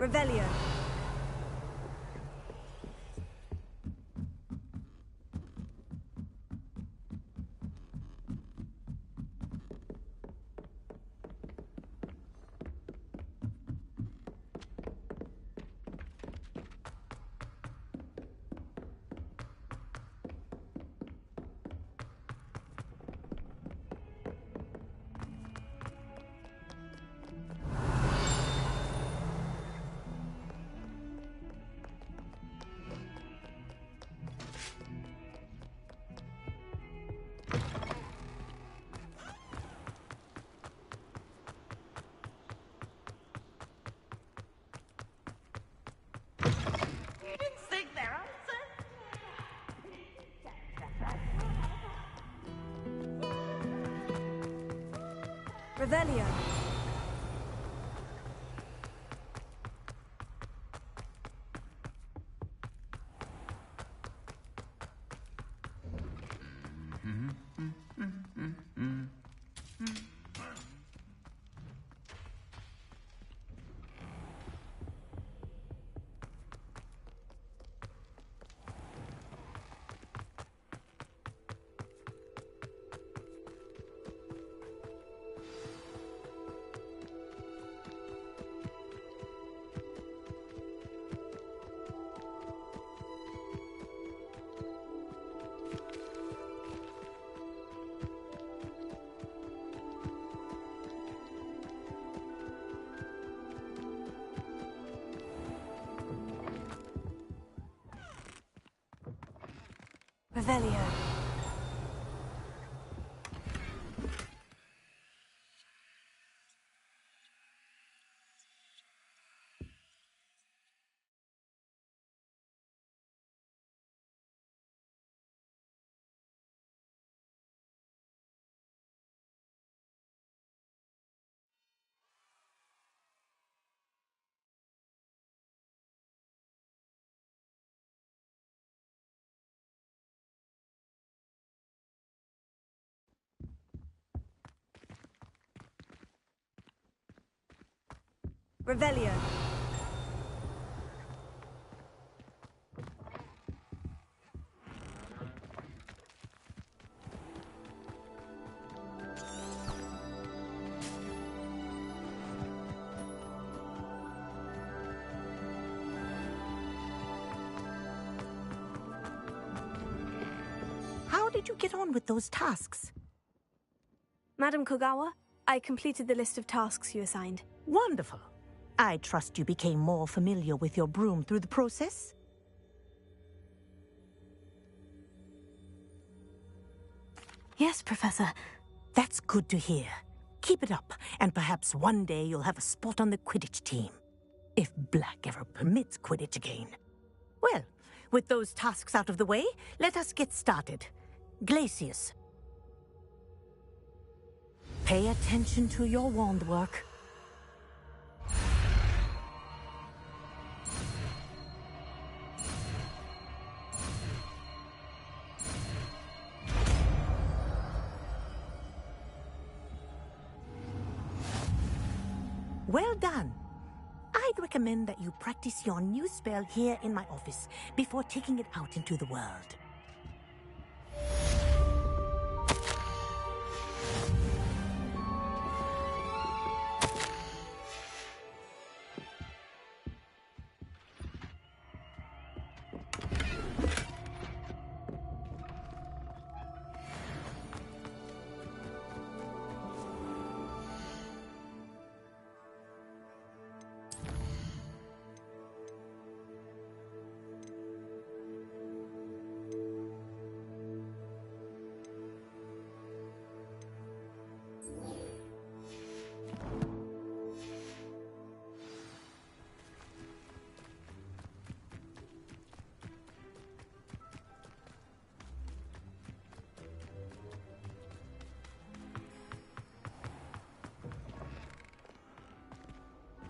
Revelio. Revelio. Revelio. Revelio. How did you get on with those tasks? Madam Kogawa, I completed the list of tasks you assigned. Wonderful. I trust you became more familiar with your broom through the process? Yes, Professor. That's good to hear. Keep it up, and perhaps one day you'll have a spot on the Quidditch team. If Black ever permits Quidditch again. Well, with those tasks out of the way, let us get started. Glacius. Pay attention to your wand work. Well done. I'd recommend that you practice your new spell here in my office before taking it out into the world.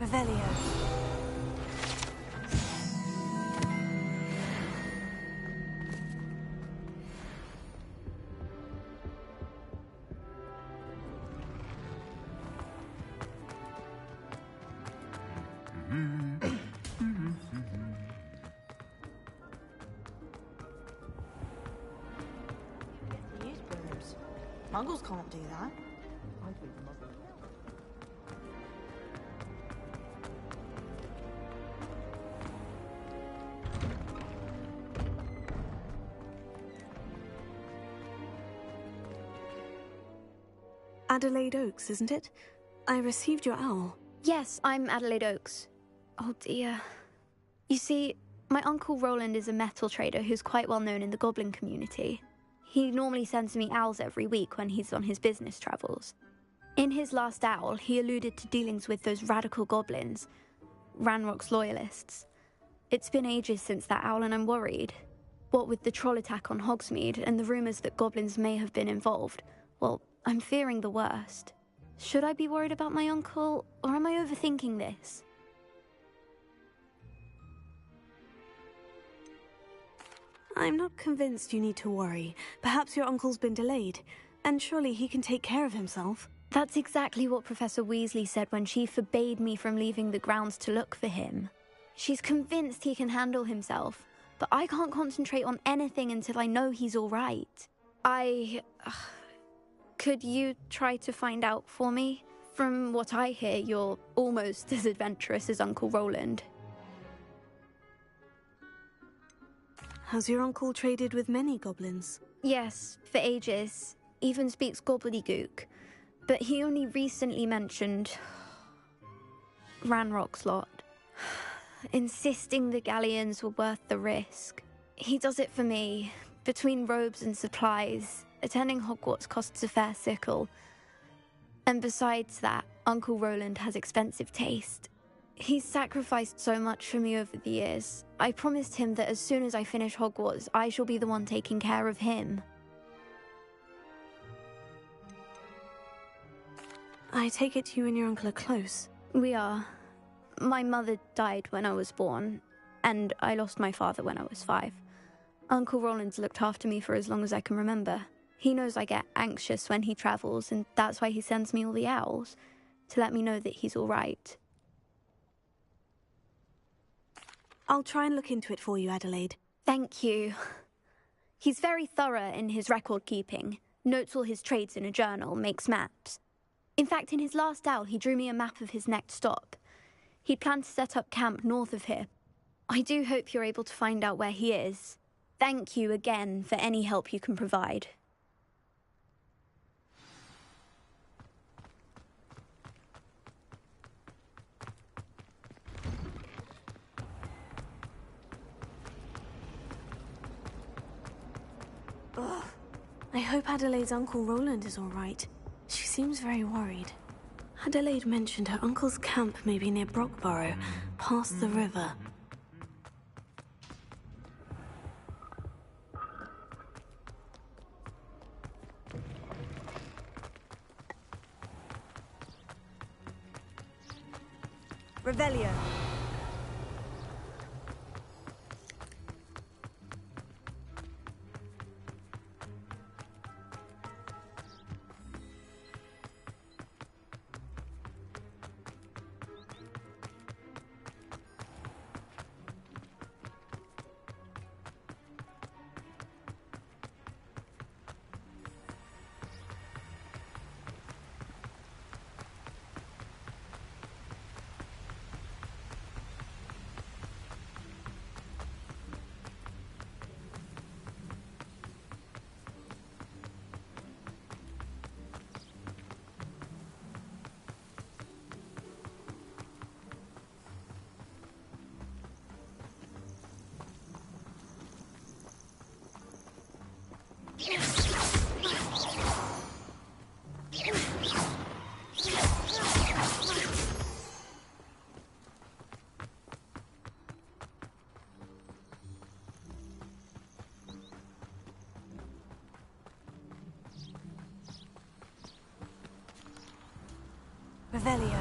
Revelio. Muggles can't do that. Adelaide Oaks, isn't it? I received your owl. Yes, I'm Adelaide Oaks. Oh dear. You see, my Uncle Roland is a metal trader who's quite well known in the goblin community. He normally sends me owls every week when he's on his business travels. In his last owl, he alluded to dealings with those radical goblins, Ranrock's loyalists. It's been ages since that owl and I'm worried. What with the troll attack on Hogsmeade and the rumours that goblins may have been involved, well, I'm fearing the worst. Should I be worried about my uncle, or am I overthinking this? I'm not convinced you need to worry. Perhaps your uncle's been delayed, and surely he can take care of himself. That's exactly what Professor Weasley said when she forbade me from leaving the grounds to look for him. She's convinced he can handle himself, but I can't concentrate on anything until I know he's all right. Could you try to find out for me? From what I hear, you're almost as adventurous as Uncle Roland. Has your uncle traded with many goblins? Yes, for ages. Even speaks gobbledygook. But he only recently mentioned Ranrock's lot, insisting the galleons were worth the risk. He does it for me. Between robes and supplies, attending Hogwarts costs a fair sickle. And besides that, Uncle Roland has expensive taste. He's sacrificed so much for me over the years. I promised him that as soon as I finish Hogwarts, I shall be the one taking care of him. I take it you and your uncle are close. We are. My mother died when I was born, and I lost my father when I was 5. Uncle Roland's looked after me for as long as I can remember. He knows I get anxious when he travels, and that's why he sends me all the owls, to let me know that he's all right. I'll try and look into it for you, Adelaide. Thank you. He's very thorough in his record keeping, notes all his trades in a journal, makes maps. In fact, in his last owl, he drew me a map of his next stop. He'd planned to set up camp north of here. I do hope you're able to find out where he is. Thank you again for any help you can provide. Ugh. I hope Adelaide's Uncle Roland is all right. She seems very worried. Adelaide mentioned her uncle's camp may be near Brockborough, past the river. Revelio. Revelio.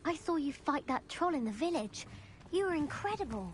I saw you fight that troll in the village. You were incredible.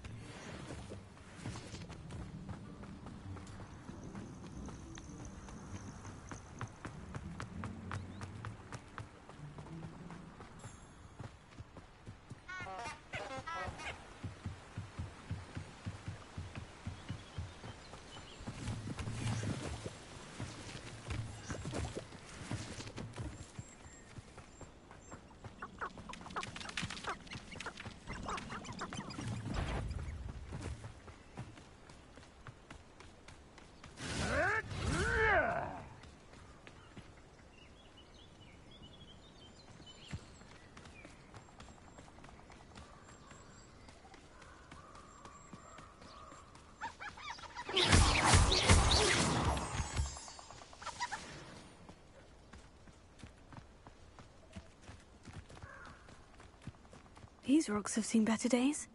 These rocks have seen better days.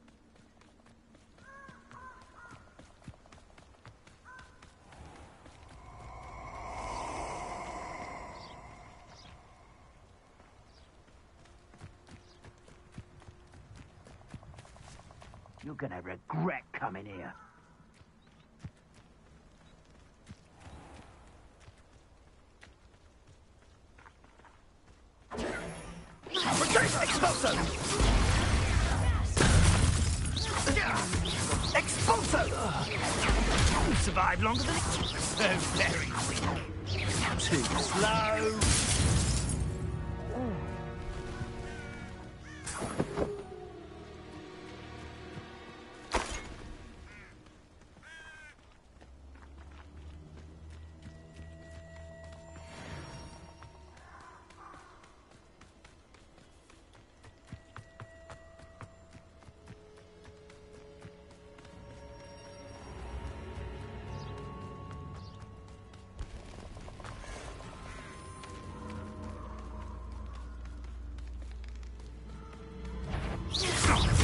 You're gonna regret coming here. Expulso! Expulso! You survived longer than it took. So very weak. Too slow.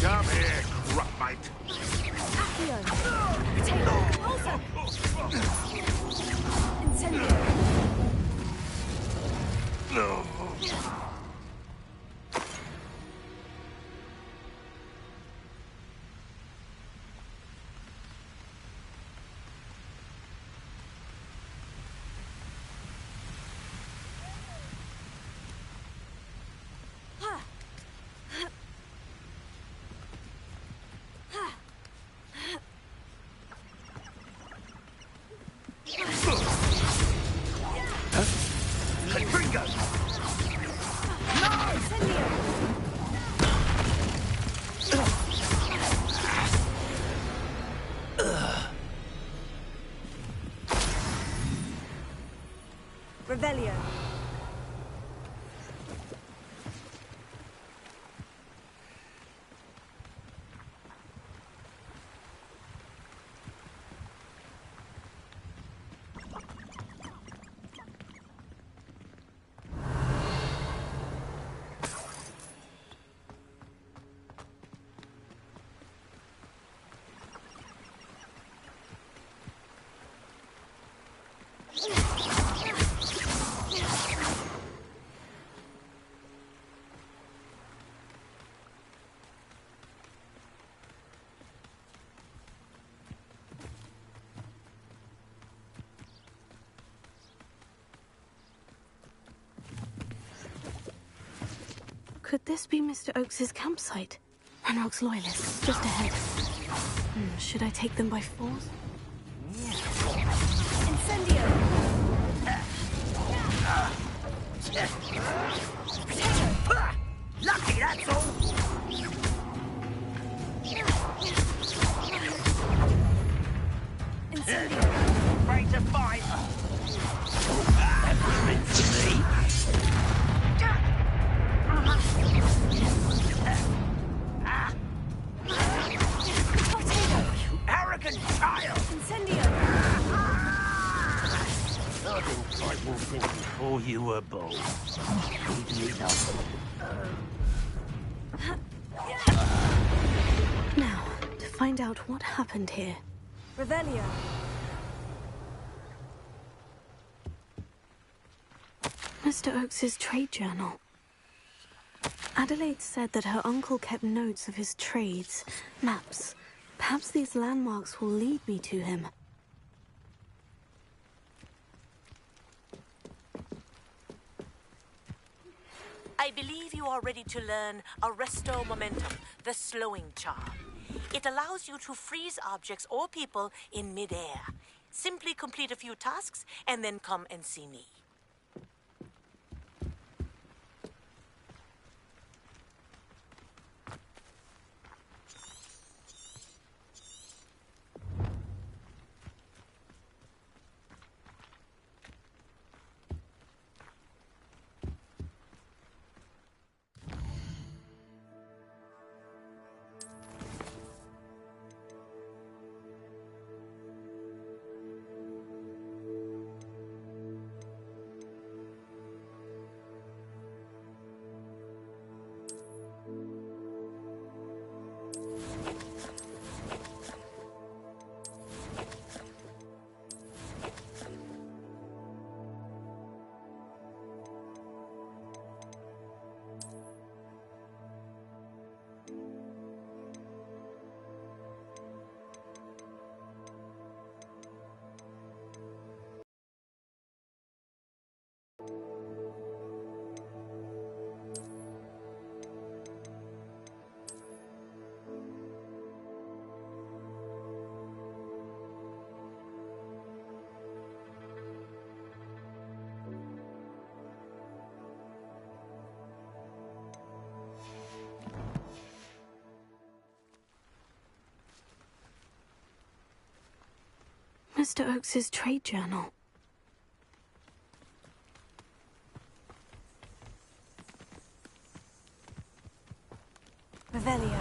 Come here, Grubmite. Accio! Potato! Also! Incendio! Revelio. Could this be Mr. Oakes's campsite? Ranrock's loyalists, just ahead. Should I take them by force? Incendio! Lucky, that's all. Incendio! Ready to fight. That was meant for me. You arrogant child! Incendio! I think I will think before you were born. Easily done. Now, to find out what happened here. Revelio. Mr. Oakes's trade journal. Adelaide said that her uncle kept notes of his trades, maps. Perhaps these landmarks will lead me to him. I believe you are ready to learn Arresto Momentum, the slowing charm. It allows you to freeze objects or people in midair. Simply complete a few tasks and then come and see me. Mr. Oakes's trade journal. Revelio.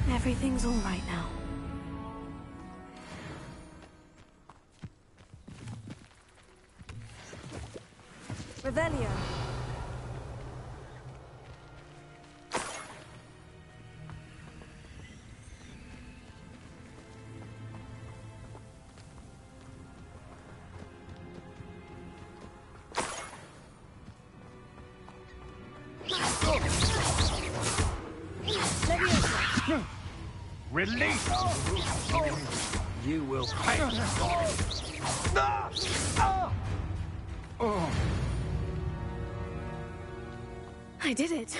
Everything's all right now. Revelio. Release! You will pay. I did it.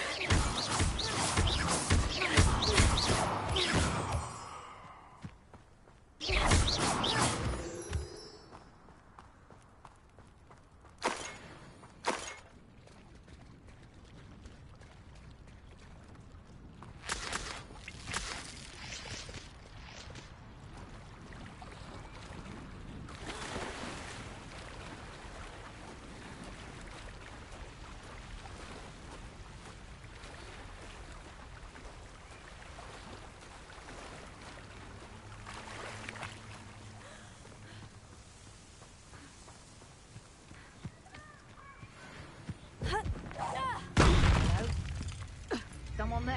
Someone there?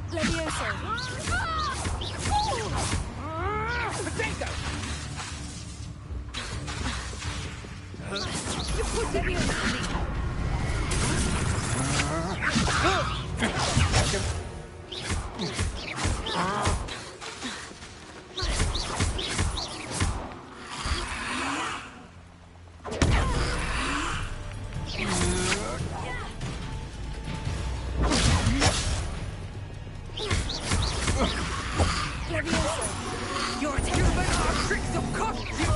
Levioso. Potato! Your human tricks will cost you!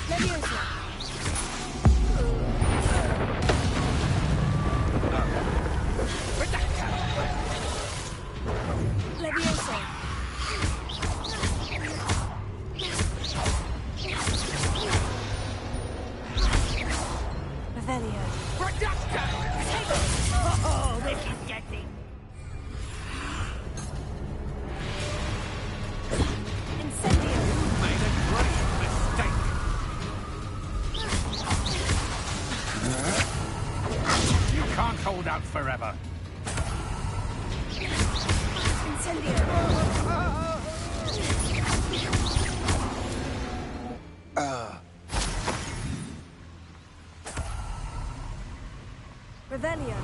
Levioso. Levioso. Revelio. Oh, this is getting... Incendio. Made a great mistake. You can't hold out forever. Incendio. Revelio.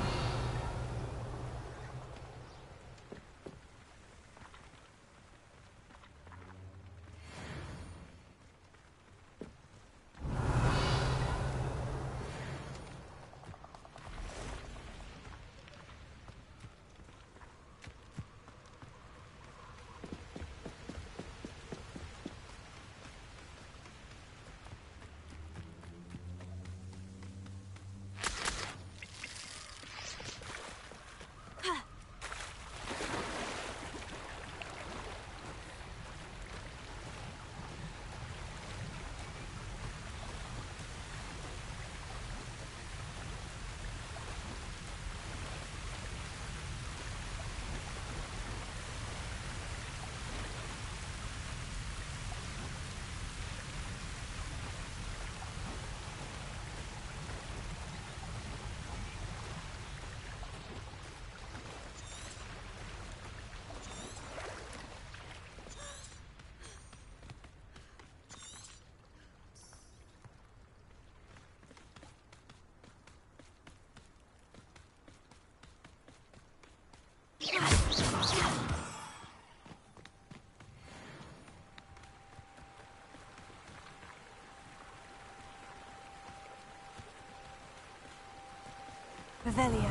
Revelio.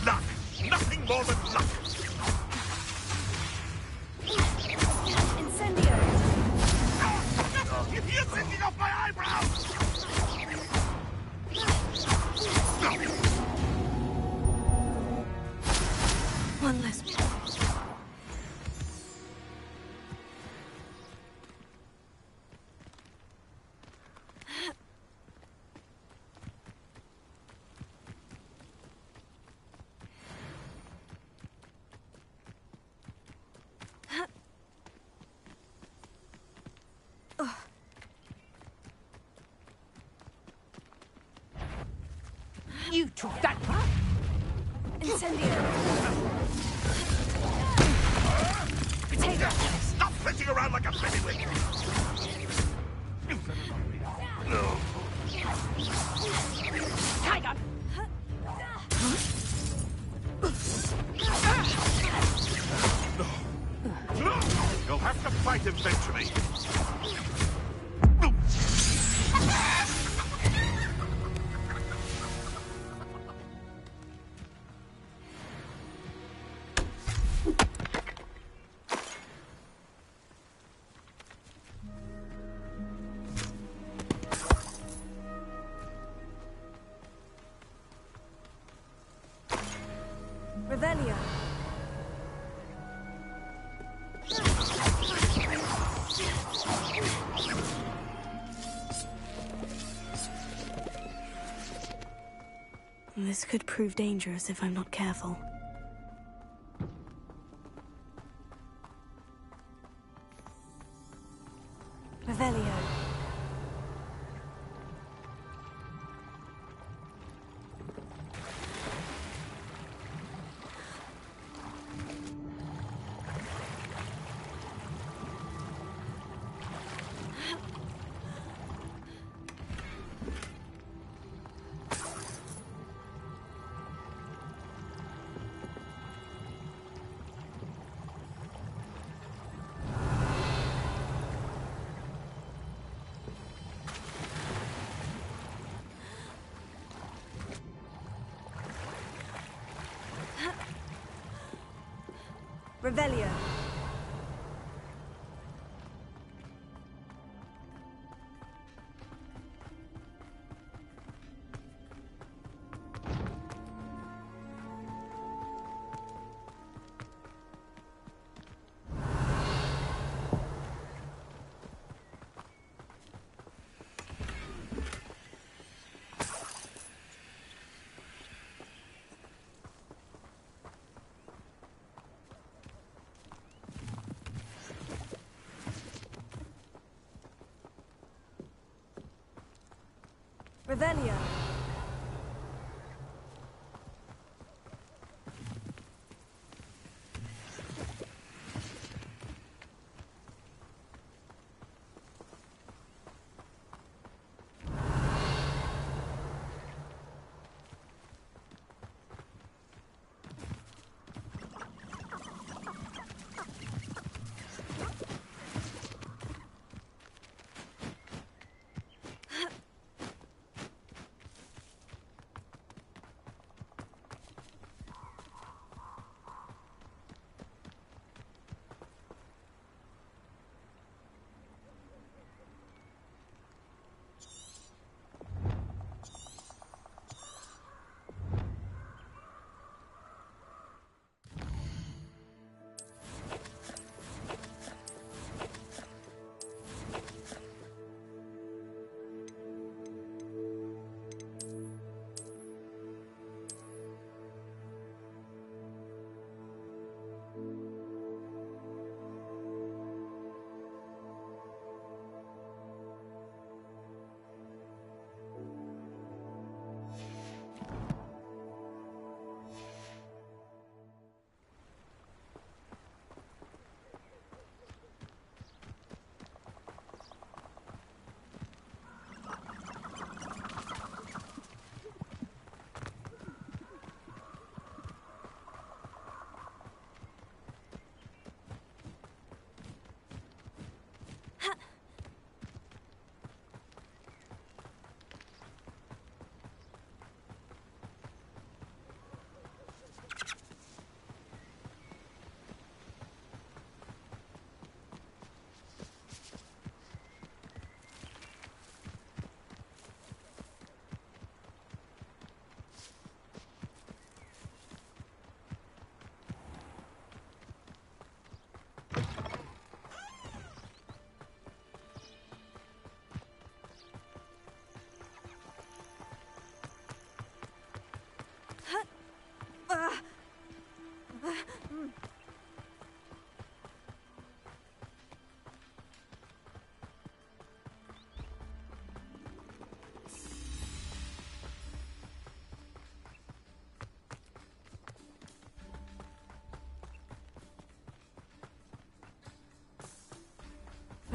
Luck! Nothing more than luck! You're thinking off my eyebrows! One less. You took that one. Stop flitting around like a pennywig! Tiger. You'll have to fight eventually. Revelio. This could prove dangerous if I'm not careful. Revelio. Revelio. Revelio.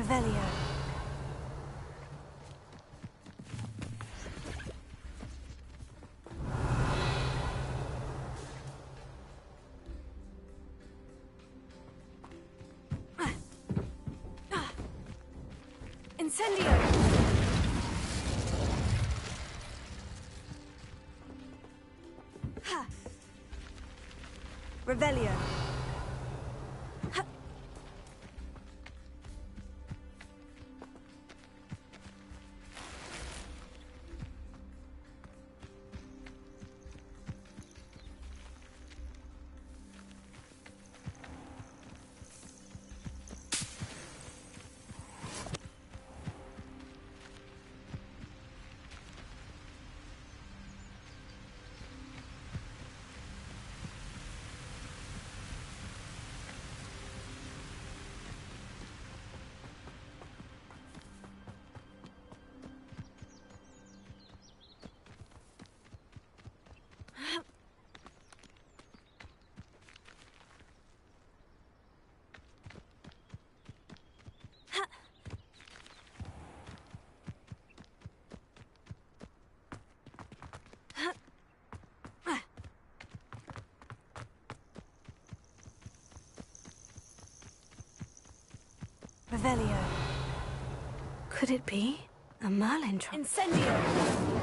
Revelio. Incendio! Ha! Revelio. Ha! Revelio. Could it be a Merlin trap? Incendio!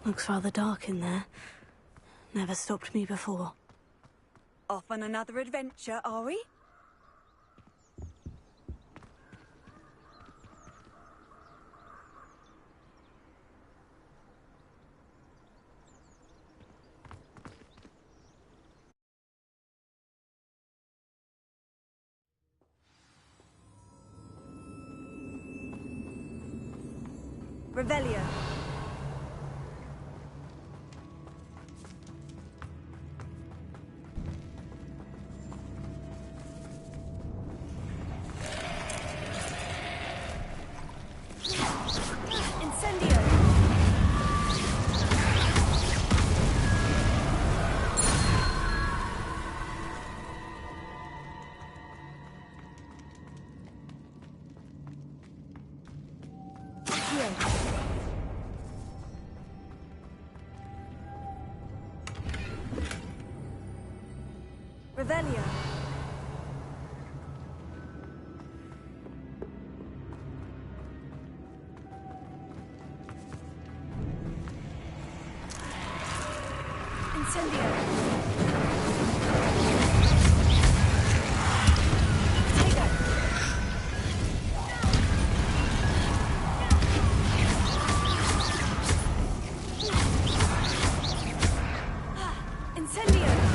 Looks rather dark in there. Never stopped me before. Off on another adventure, are we? Revelio. Incendio! Revelio. Incendio. Potato. Incendio.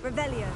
Revelio.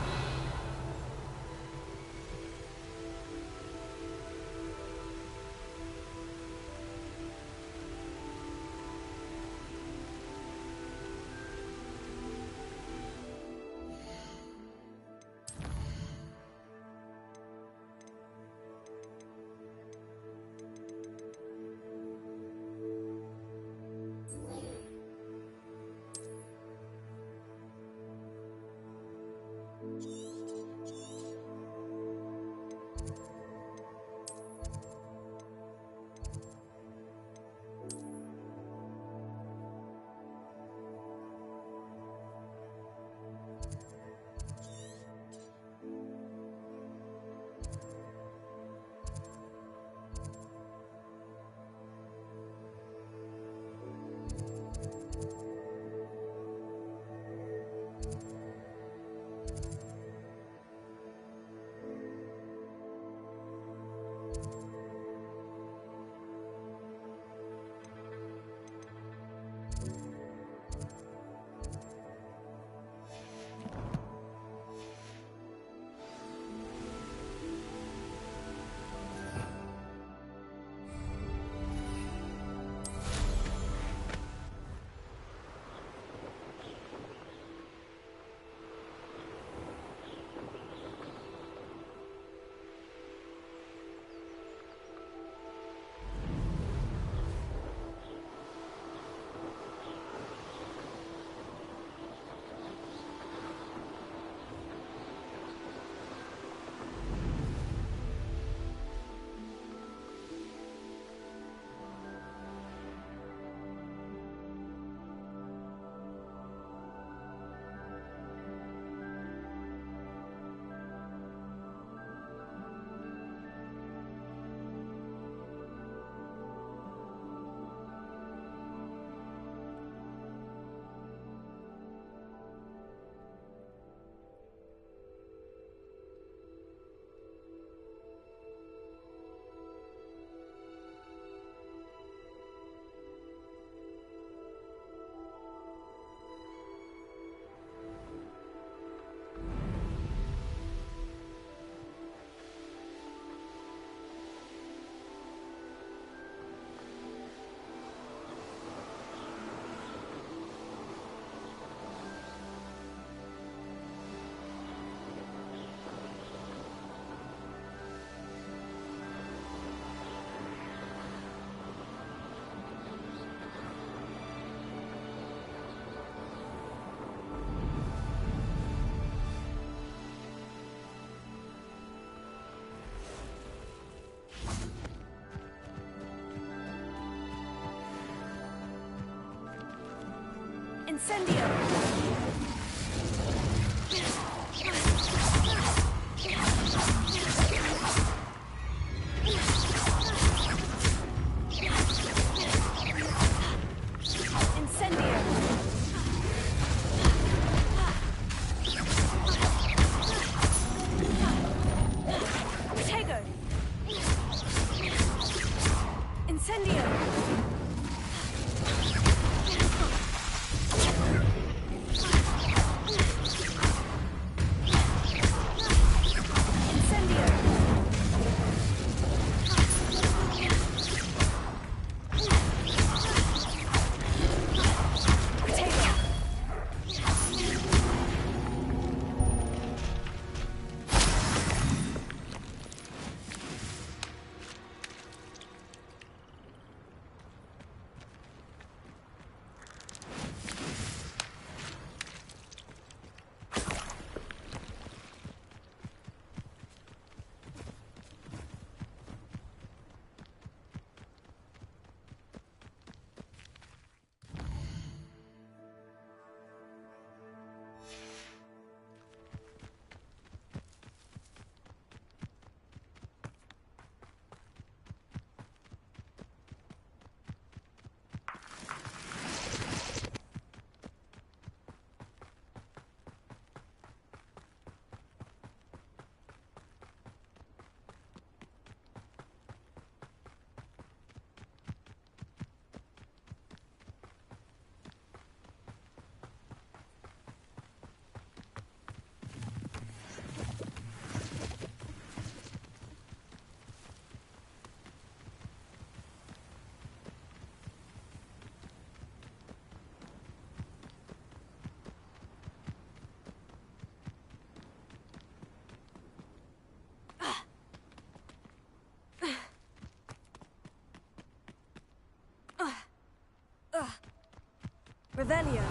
Incendio! Revelio.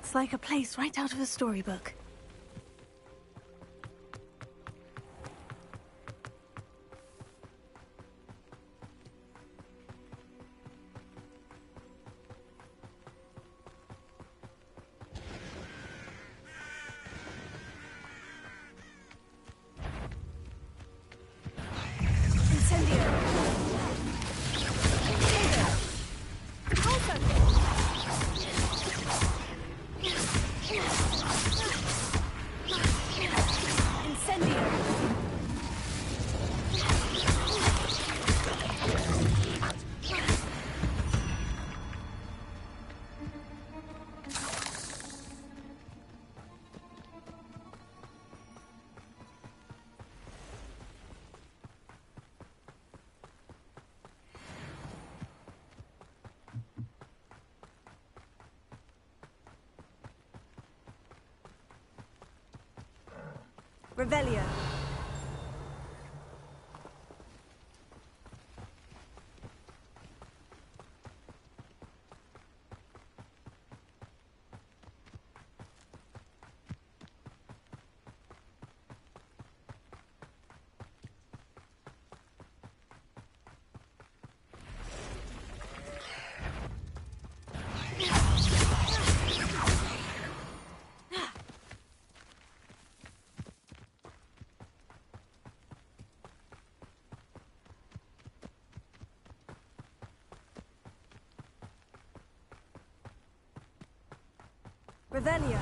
It's like a place right out of a storybook. Revelio. Revelio.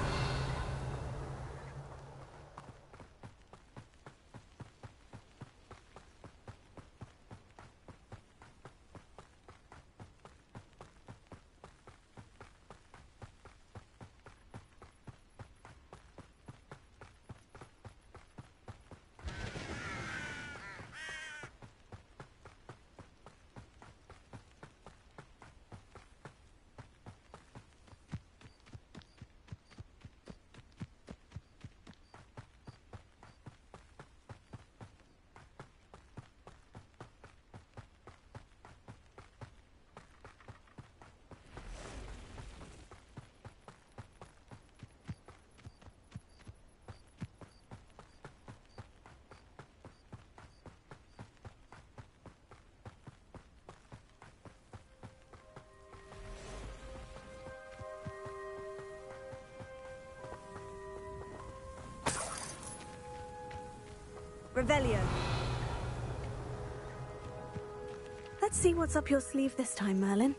Revelio. Let's see what's up your sleeve this time, Merlin.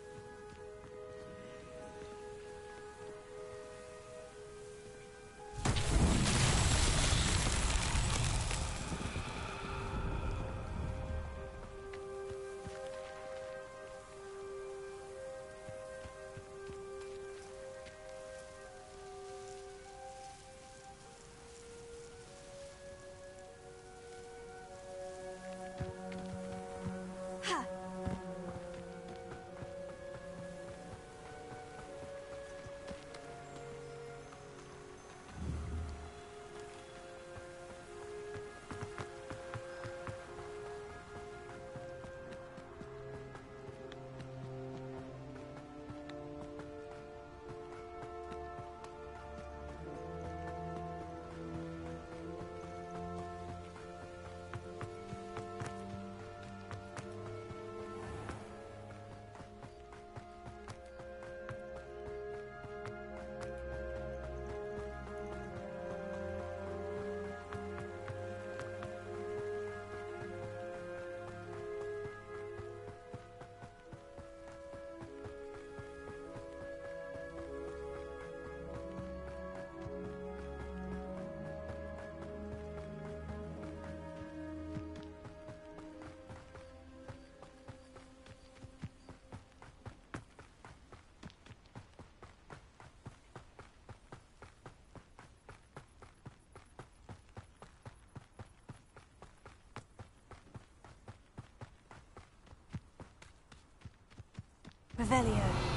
Revelio.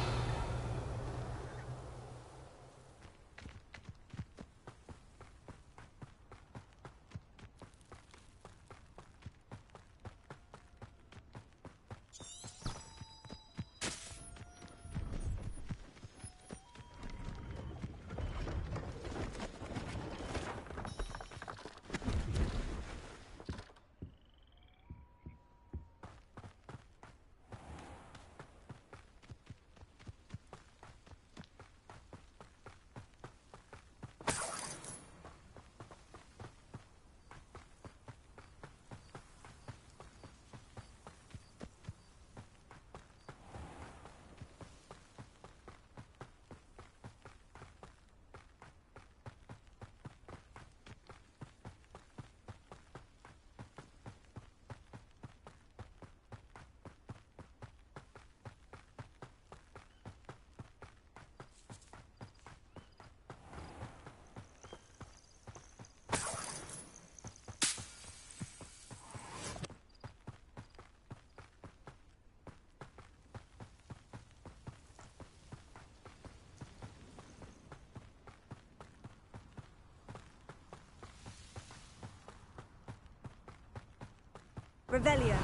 Revelio.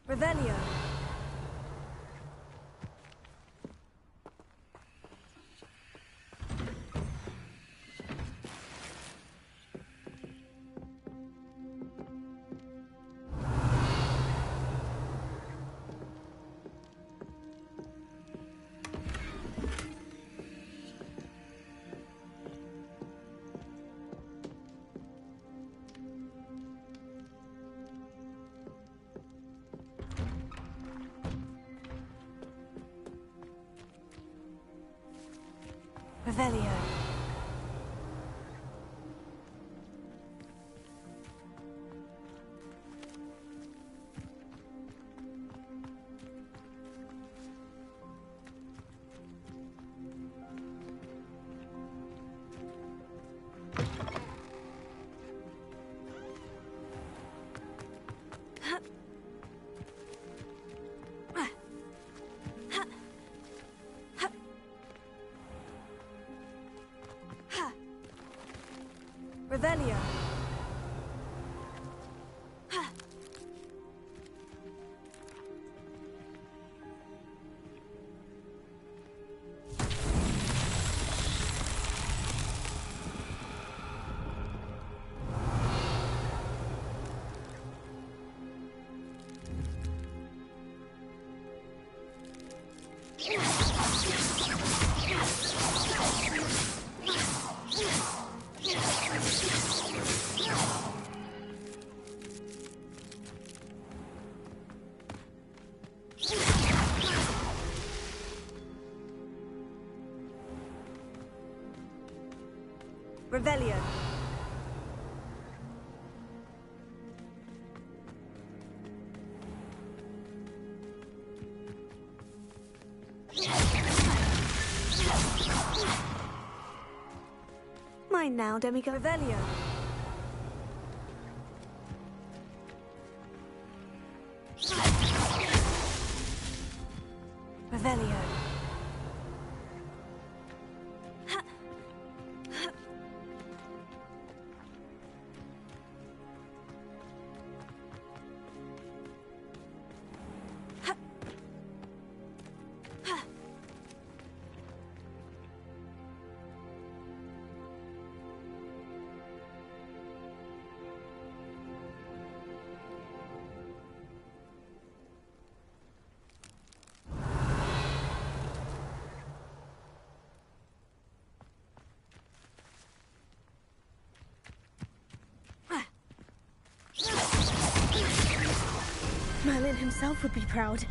Revelio. Revelio. Revelio. Revelio. Mine now, demigod. Revelio. Revelio. Merlin himself would be proud.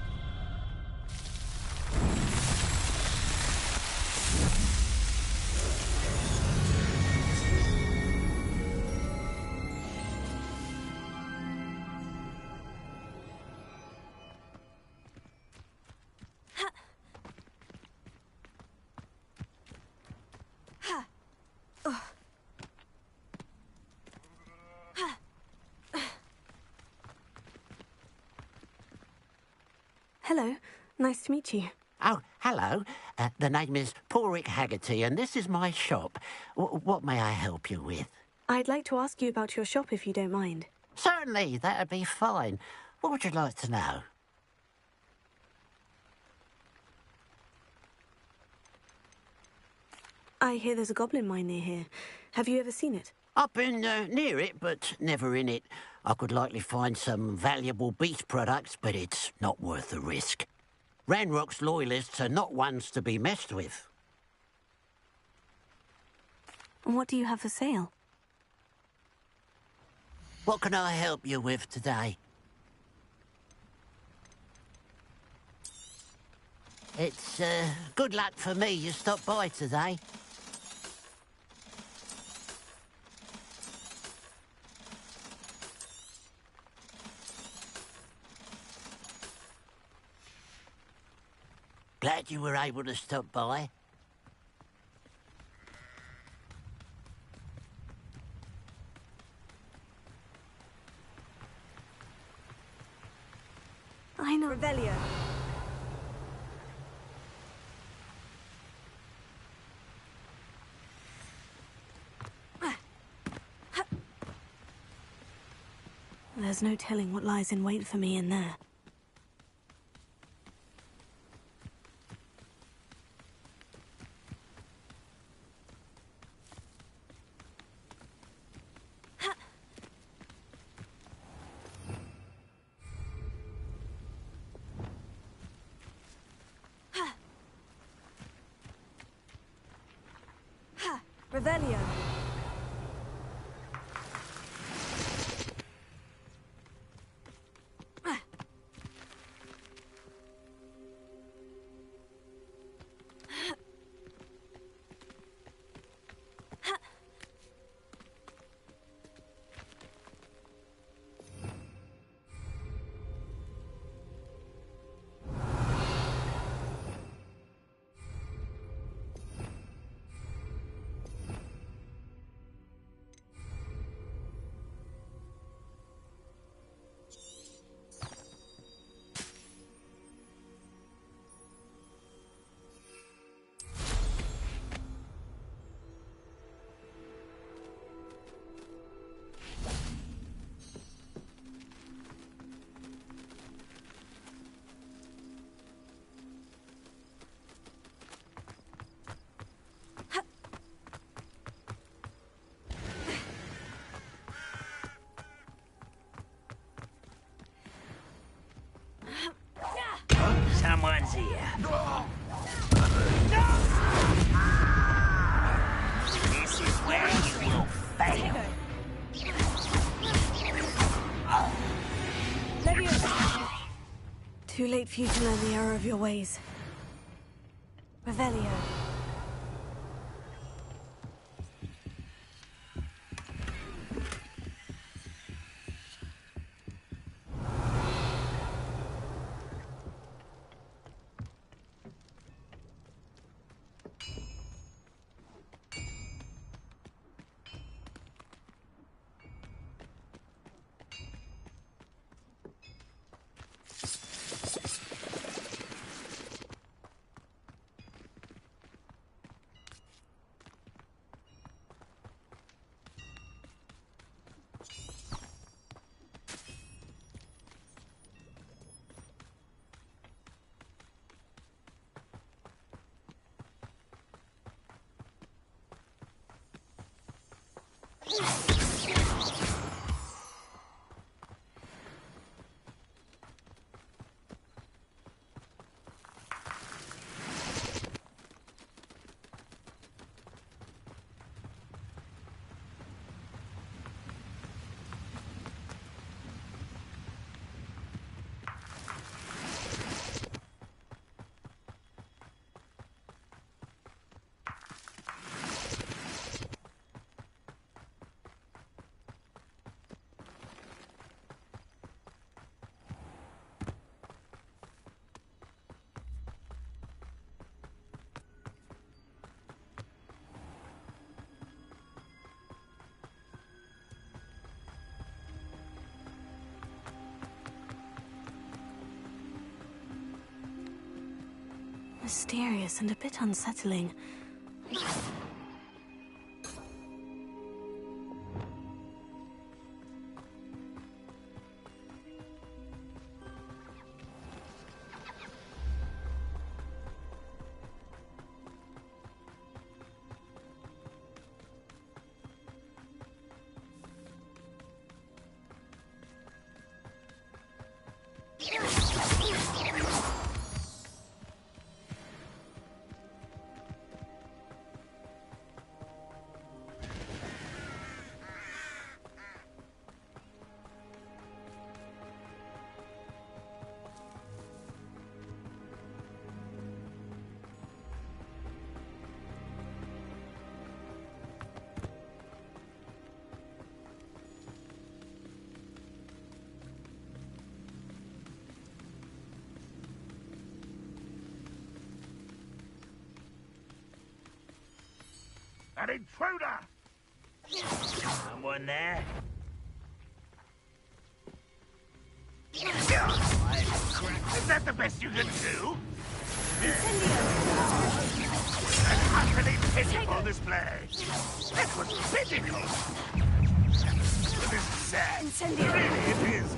Hello. Nice to meet you. Oh, hello. The name is Porrick Haggerty, and this is my shop. What may I help you with? I'd like to ask you about your shop if you don't mind. Certainly, that'd be fine. What would you like to know? I hear there's a goblin mine near here. Have you ever seen it? I've been near it, but never in it. I could likely find some valuable beast products, but it's not worth the risk. Ranrock's loyalists are not ones to be messed with. What do you have for sale? What can I help you with today? It's good luck for me you stopped by today. Glad you were able to stop by. I know. Revelio. There's no telling what lies in wait for me in there. Revelio. Someone's here. This is where you will fail. Leviosa. Too late for you to learn the error of your ways. Revelio. Mysterious and a bit unsettling. An intruder! Someone there? Is that the best you can do? An utterly pitiful display. That was pitiful. But this is sad. Incendio. Really, it is.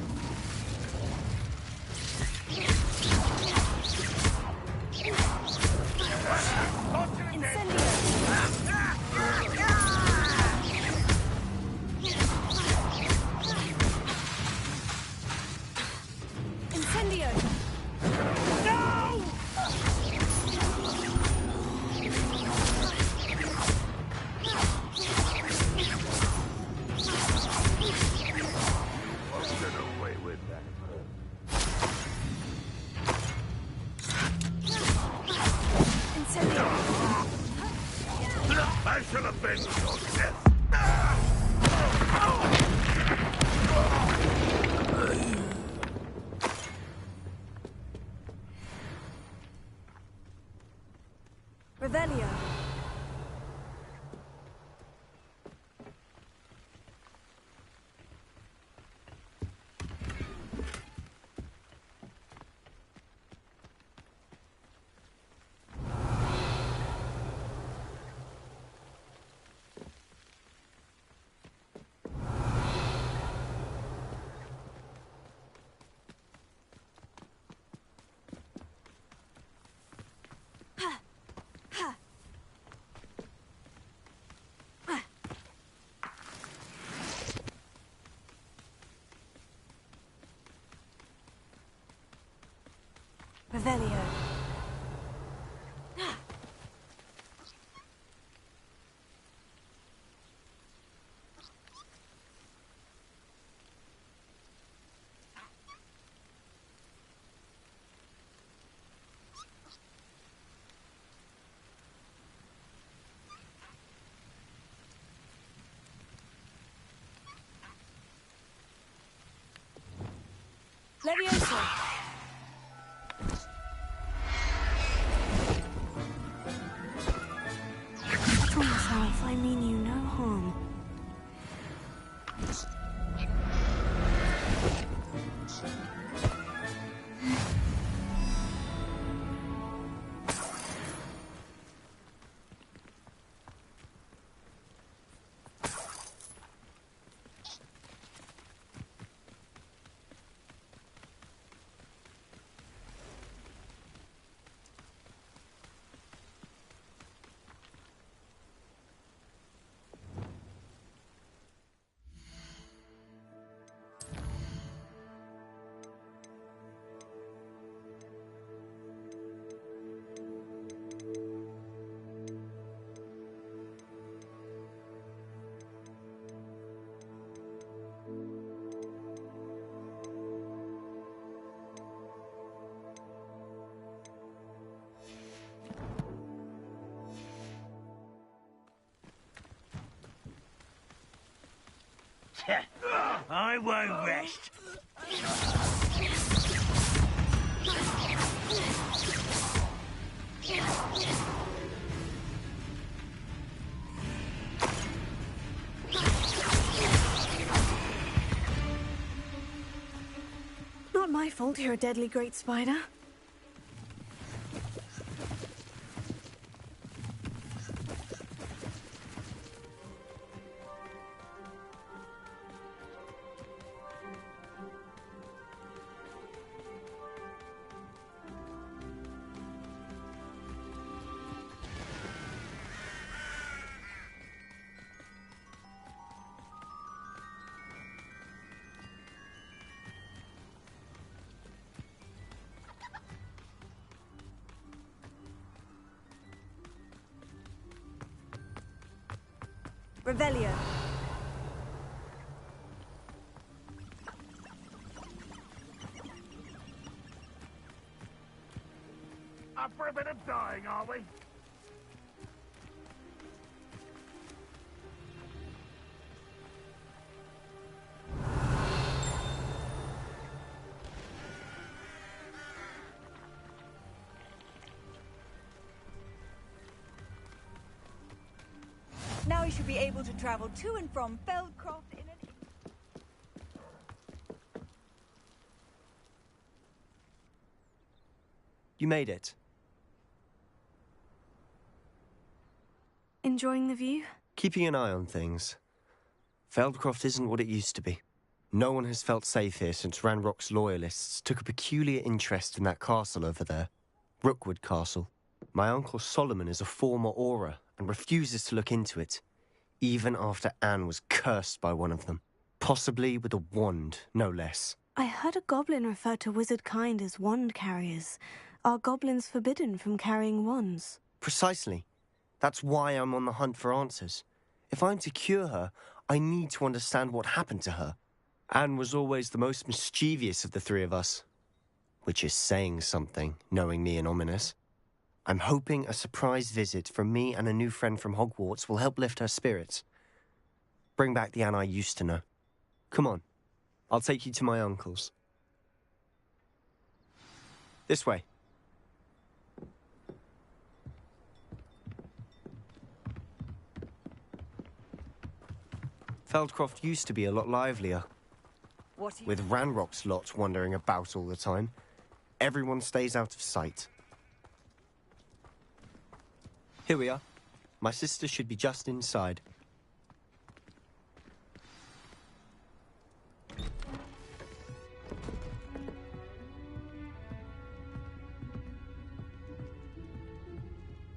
Incendio. No! Won't get away with that. Incendio. I shall avenge your death. Revelio. Revelio. Levioso. To myself, I mean you no harm. I won't rest. Not my fault you're a deadly great spider. Revelio. Up for a bit of dying, are we? Now we should be able to travel to and from Feldcroft in an... You made it. Enjoying the view? Keeping an eye on things. Feldcroft isn't what it used to be. No one has felt safe here since Ranrock's loyalists took a peculiar interest in that castle over there. Rookwood Castle. My uncle Solomon is a former Auror and refuses to look into it, even after Anne was cursed by one of them. Possibly with a wand, no less. I heard a goblin refer to wizard kind as wand carriers. Are goblins forbidden from carrying wands? Precisely. That's why I'm on the hunt for answers. If I'm to cure her, I need to understand what happened to her. Anne was always the most mischievous of the three of us. Which is saying something, knowing me and ominous. I'm hoping a surprise visit from me and a new friend from Hogwarts will help lift her spirits. Bring back the Anne I used to know. Come on, I'll take you to my uncle's. This way. Feldcroft used to be a lot livelier. With Ranrock's lot wandering about all the time, everyone stays out of sight. Here we are. My sister should be just inside.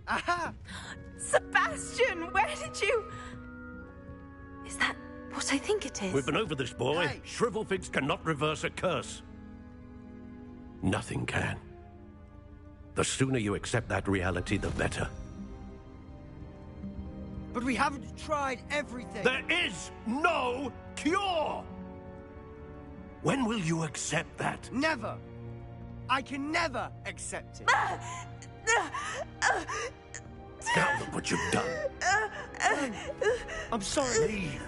Aha! Sebastian, where did you... Is that what I think it is? We've been over this, boy. Hey. Shrivelfigs cannot reverse a curse. Nothing can. The sooner you accept that reality, the better. But we haven't tried everything. There is no cure! When will you accept that? Never! I can never accept it. Now look what you've done. I'm sorry. Leave.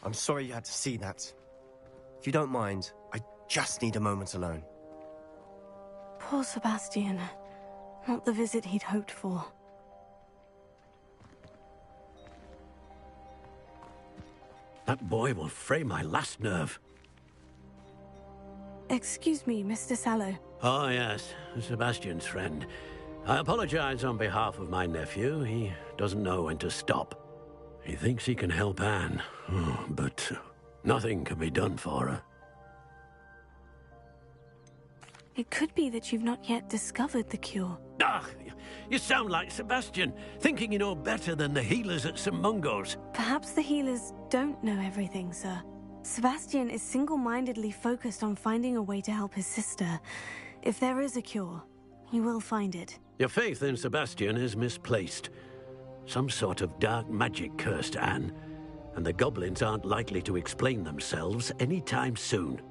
I'm sorry you had to see that. If you don't mind, I just need a moment alone. Poor Sebastian. Not the visit he'd hoped for. That boy will fray my last nerve. Excuse me, Mr. Sallow. Oh, yes, Sebastian's friend. I apologize on behalf of my nephew. He doesn't know when to stop. He thinks he can help Anne, but nothing can be done for her. It could be that you've not yet discovered the cure. Ah, you sound like Sebastian, thinking you know better than the healers at St. Mungo's. Perhaps the healers don't know everything, sir. Sebastian is single-mindedly focused on finding a way to help his sister. If there is a cure, he will find it. Your faith in Sebastian is misplaced. Some sort of dark magic cursed Anne, and the goblins aren't likely to explain themselves anytime soon.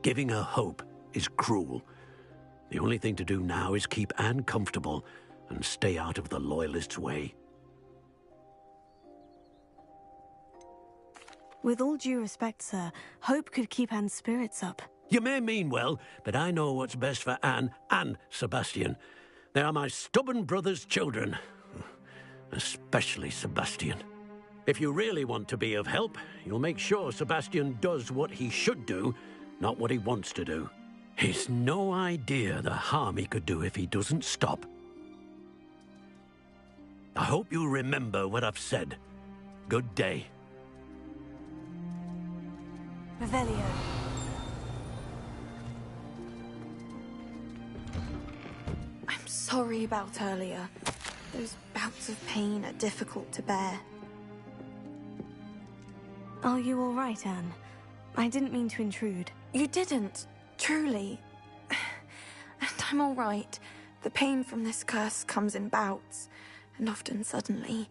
Giving her hope is cruel. The only thing to do now is keep Anne comfortable and stay out of the Loyalists' way. With all due respect, sir, hope could keep Anne's spirits up. You may mean well, but I know what's best for Anne and Sebastian. They are my stubborn brother's children. Especially Sebastian. If you really want to be of help, you'll make sure Sebastian does what he should do, not what he wants to do. He's no idea the harm he could do if he doesn't stop. I hope you remember what I've said. Good day. Revelio. I'm sorry about earlier. Those bouts of pain are difficult to bear. Are you all right, Anne? I didn't mean to intrude. You didn't, truly. And I'm all right. The pain from this curse comes in bouts, and often suddenly.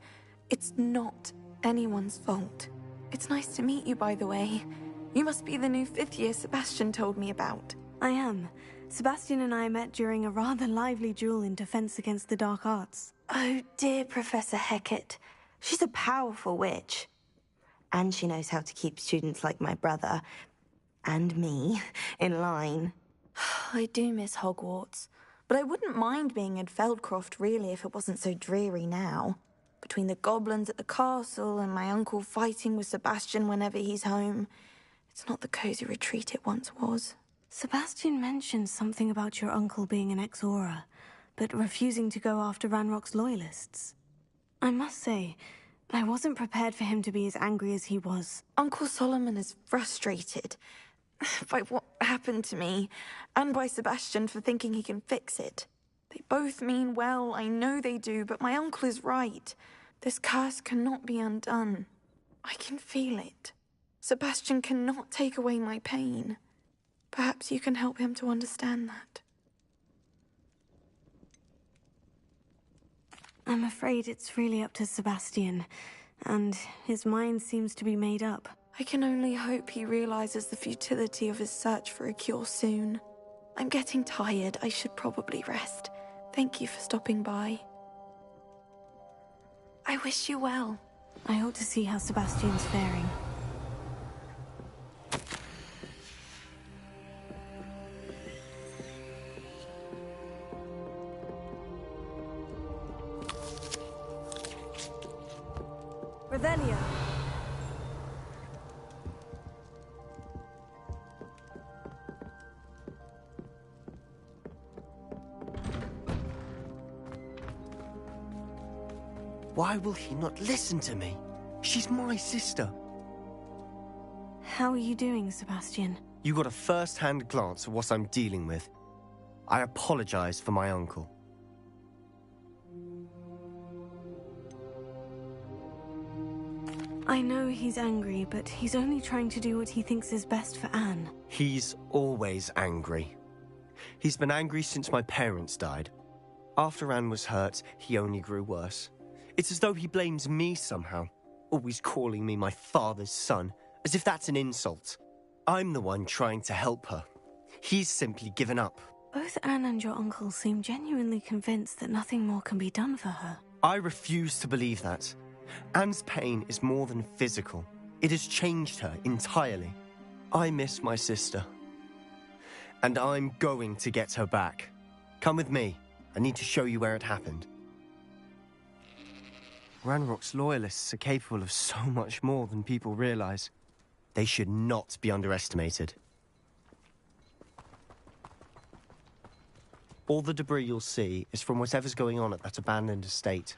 It's not anyone's fault. It's nice to meet you, by the way. You must be the new 5th year Sebastian told me about. I am. Sebastian and I met during a rather lively duel in Defense Against the Dark Arts. Oh, dear Professor Hecat. She's a powerful witch. And she knows how to keep students like my brother, and me, in line. I do miss Hogwarts, but I wouldn't mind being in Feldcroft, really, if it wasn't so dreary now. Between the goblins at the castle and my uncle fighting with Sebastian whenever he's home, it's not the cozy retreat it once was. Sebastian mentioned something about your uncle being an ex-Auror, but refusing to go after Ranrock's loyalists. I must say, I wasn't prepared for him to be as angry as he was. Uncle Solomon is frustrated by what happened to me, and by Sebastian for thinking he can fix it. They both mean well, I know they do, but my uncle is right. This curse cannot be undone. I can feel it. Sebastian cannot take away my pain. Perhaps you can help him to understand that. I'm afraid it's really up to Sebastian, and his mind seems to be made up. I can only hope he realizes the futility of his search for a cure soon. I'm getting tired. I should probably rest. Thank you for stopping by. I wish you well. I ought to see how Sebastian's faring. Revelio. Why will he not listen to me? She's my sister. How are you doing, Sebastian? You got a first-hand glance at what I'm dealing with. I apologize for my uncle. I know he's angry, but he's only trying to do what he thinks is best for Anne. He's always angry. He's been angry since my parents died. After Anne was hurt, he only grew worse. It's as though he blames me somehow, always calling me my father's son, as if that's an insult. I'm the one trying to help her. He's simply given up. Both Anne and your uncle seem genuinely convinced that nothing more can be done for her. I refuse to believe that. Anne's pain is more than physical. It has changed her entirely. I miss my sister. And I'm going to get her back. Come with me. I need to show you where it happened. Ranrock's loyalists are capable of so much more than people realize. They should not be underestimated. All the debris you'll see is from whatever's going on at that abandoned estate.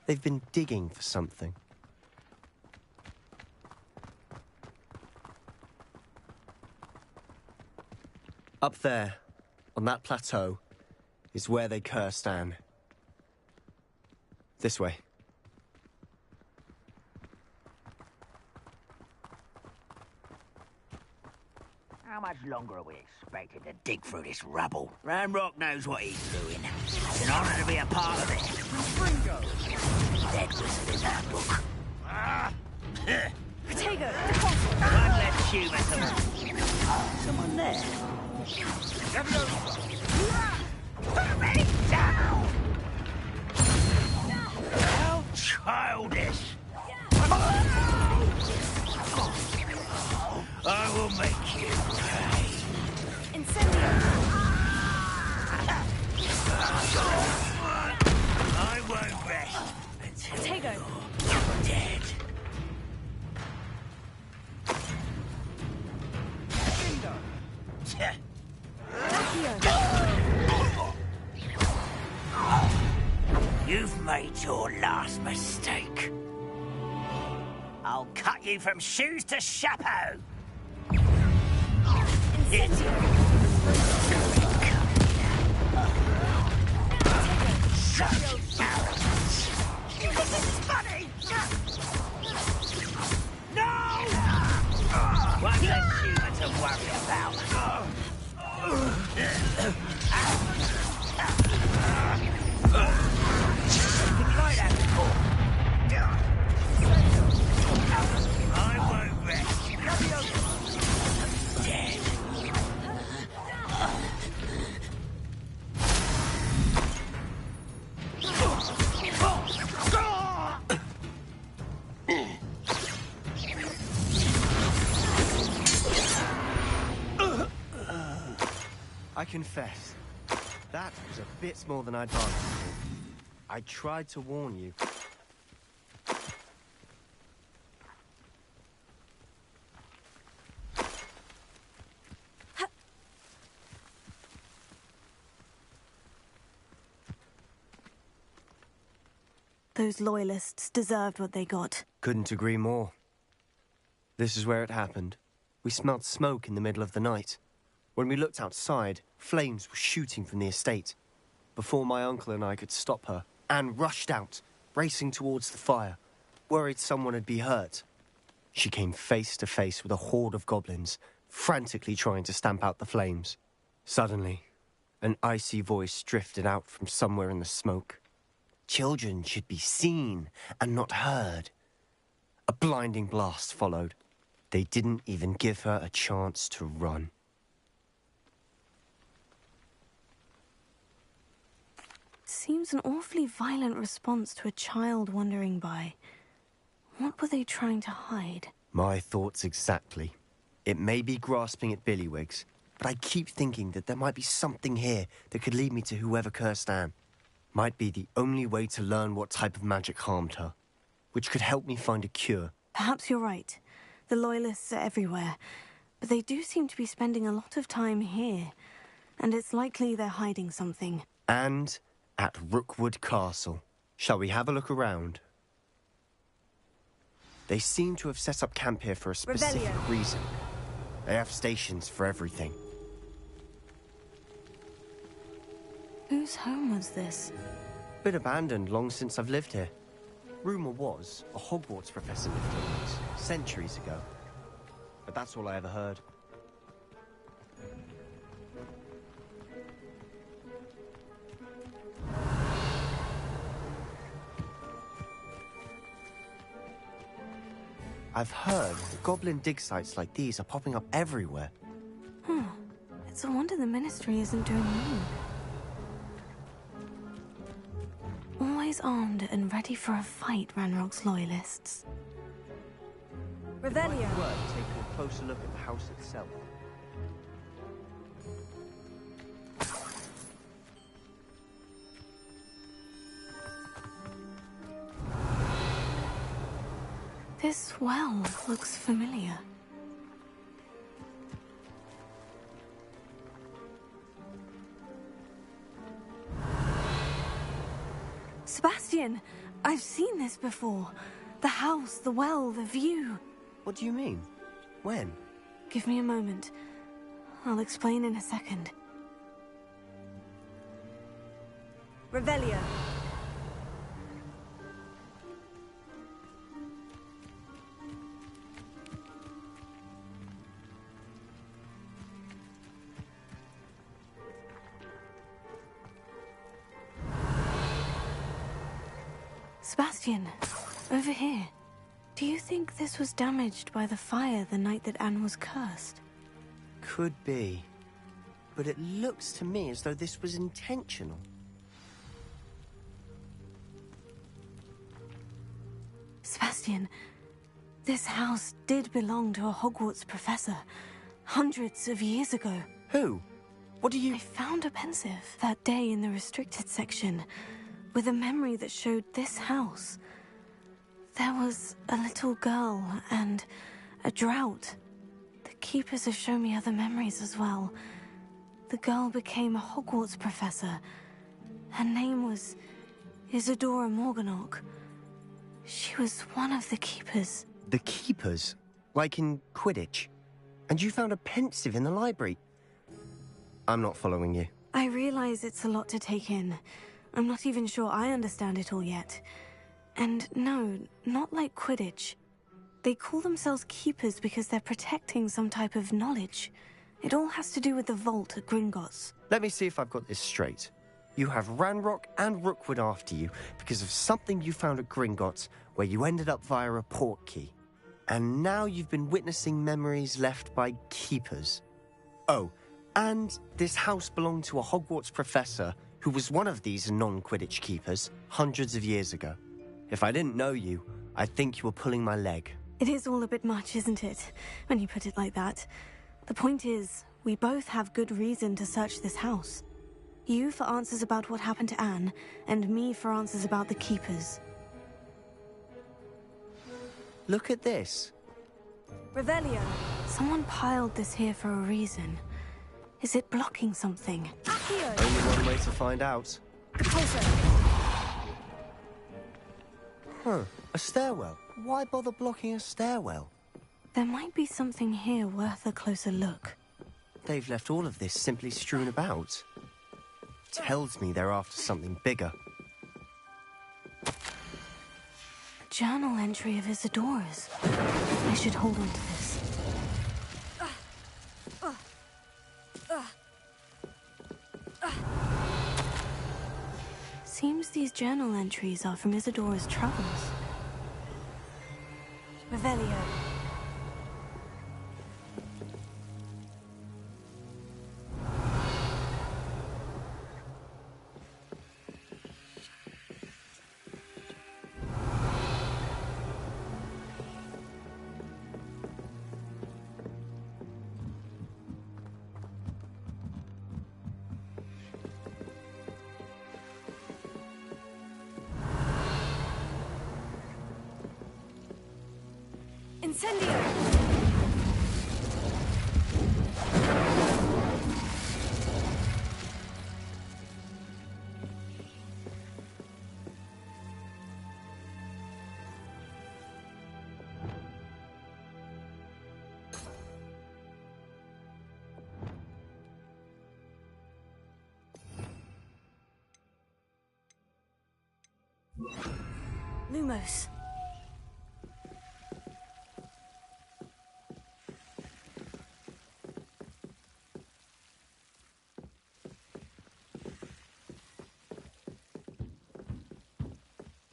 They've been digging for something. Up there, on that plateau, is where they cursed Anne. This way. How much longer are we expected to dig through this rubble? Ranrock knows what he's doing. It's an honor to be a part of it. Ringo! Dead wizard in that book. Protego! One less human to... Someone there? Put me down! How childish! I will make you pay. Incendio! I won't rest until Protego! you're dead. You've made your last mistake. I'll cut you from shoes to chapeau. Such arrogance. You think this is funny? No! One less confess, that was a bit more than I'd bargained for. I tried to warn you. Those loyalists deserved what they got. Couldn't agree more. This is where it happened. We smelled smoke in the middle of the night. When we looked outside, flames were shooting from the estate. Before my uncle and I could stop her, Anne rushed out, racing towards the fire, worried someone had been hurt. She came face to face with a horde of goblins, frantically trying to stamp out the flames. Suddenly, an icy voice drifted out from somewhere in the smoke. Children should be seen and not heard. A blinding blast followed. They didn't even give her a chance to run. Seems an awfully violent response to a child wandering by. What were they trying to hide? My thoughts exactly. It may be grasping at Billywigs, but I keep thinking that there might be something here that could lead me to whoever cursed Anne. Might be the only way to learn what type of magic harmed her, which could help me find a cure. Perhaps you're right. The Loyalists are everywhere, but they do seem to be spending a lot of time here, and it's likely they're hiding something. And at Rookwood Castle. Shall we have a look around? They seem to have set up camp here for a specific reason. They have stations for everything. Whose home was this? Been abandoned long since I've lived here. Rumour was a Hogwarts professor lived here once, centuries ago. But that's all I ever heard. I've heard goblin dig sites like these are popping up everywhere. It's a wonder the Ministry isn't doing more. Always armed and ready for a fight, Ranrock's Loyalists. Revelio. Might be worth taking a closer look at the house itself. This well looks familiar. Sebastian! I've seen this before. The house, the well, the view. What do you mean? When? Give me a moment. I'll explain in a second. Revelio. Sebastian, over here. Do you think this was damaged by the fire the night that Anne was cursed? Could be. But it looks to me as though this was intentional. Sebastian, this house did belong to a Hogwarts professor, hundreds of years ago. Who? What do you... I found a pensive that day in the restricted section, with a memory that showed this house. There was a little girl and a drought. The keepers have shown me other memories as well. The girl became a Hogwarts professor. Her name was Isadora Morganach. She was one of the keepers. The keepers? Like in Quidditch? And you found a pensive in the library? I'm not following you. I realize it's a lot to take in. I'm not even sure I understand it all yet. And no, not like Quidditch. They call themselves keepers because they're protecting some type of knowledge. It all has to do with the vault at Gringotts. Let me see if I've got this straight. You have Ranrock and Rookwood after you because of something you found at Gringotts where you ended up via a port key. And now you've been witnessing memories left by keepers. Oh, and this house belonged to a Hogwarts professor who was one of these non-Quidditch keepers hundreds of years ago. If I didn't know you, I'd think you were pulling my leg. It is all a bit much, isn't it? When you put it like that. The point is, We both have good reason to search this house. You for answers about what happened to Anne, and me for answers about the Keepers. Look at this. Revelio. Someone piled this here for a reason. Is it blocking something? Accio. Only one way to find out. Repulso. Huh. A stairwell. Why bother blocking a stairwell? There might be something here worth a closer look. They've left all of this simply strewn about. Tells me they're after something bigger. A journal entry of Isadora's. I should hold on to this. Seems these journal entries are from Isadora's travels. Revelio. Incendio! Lumos.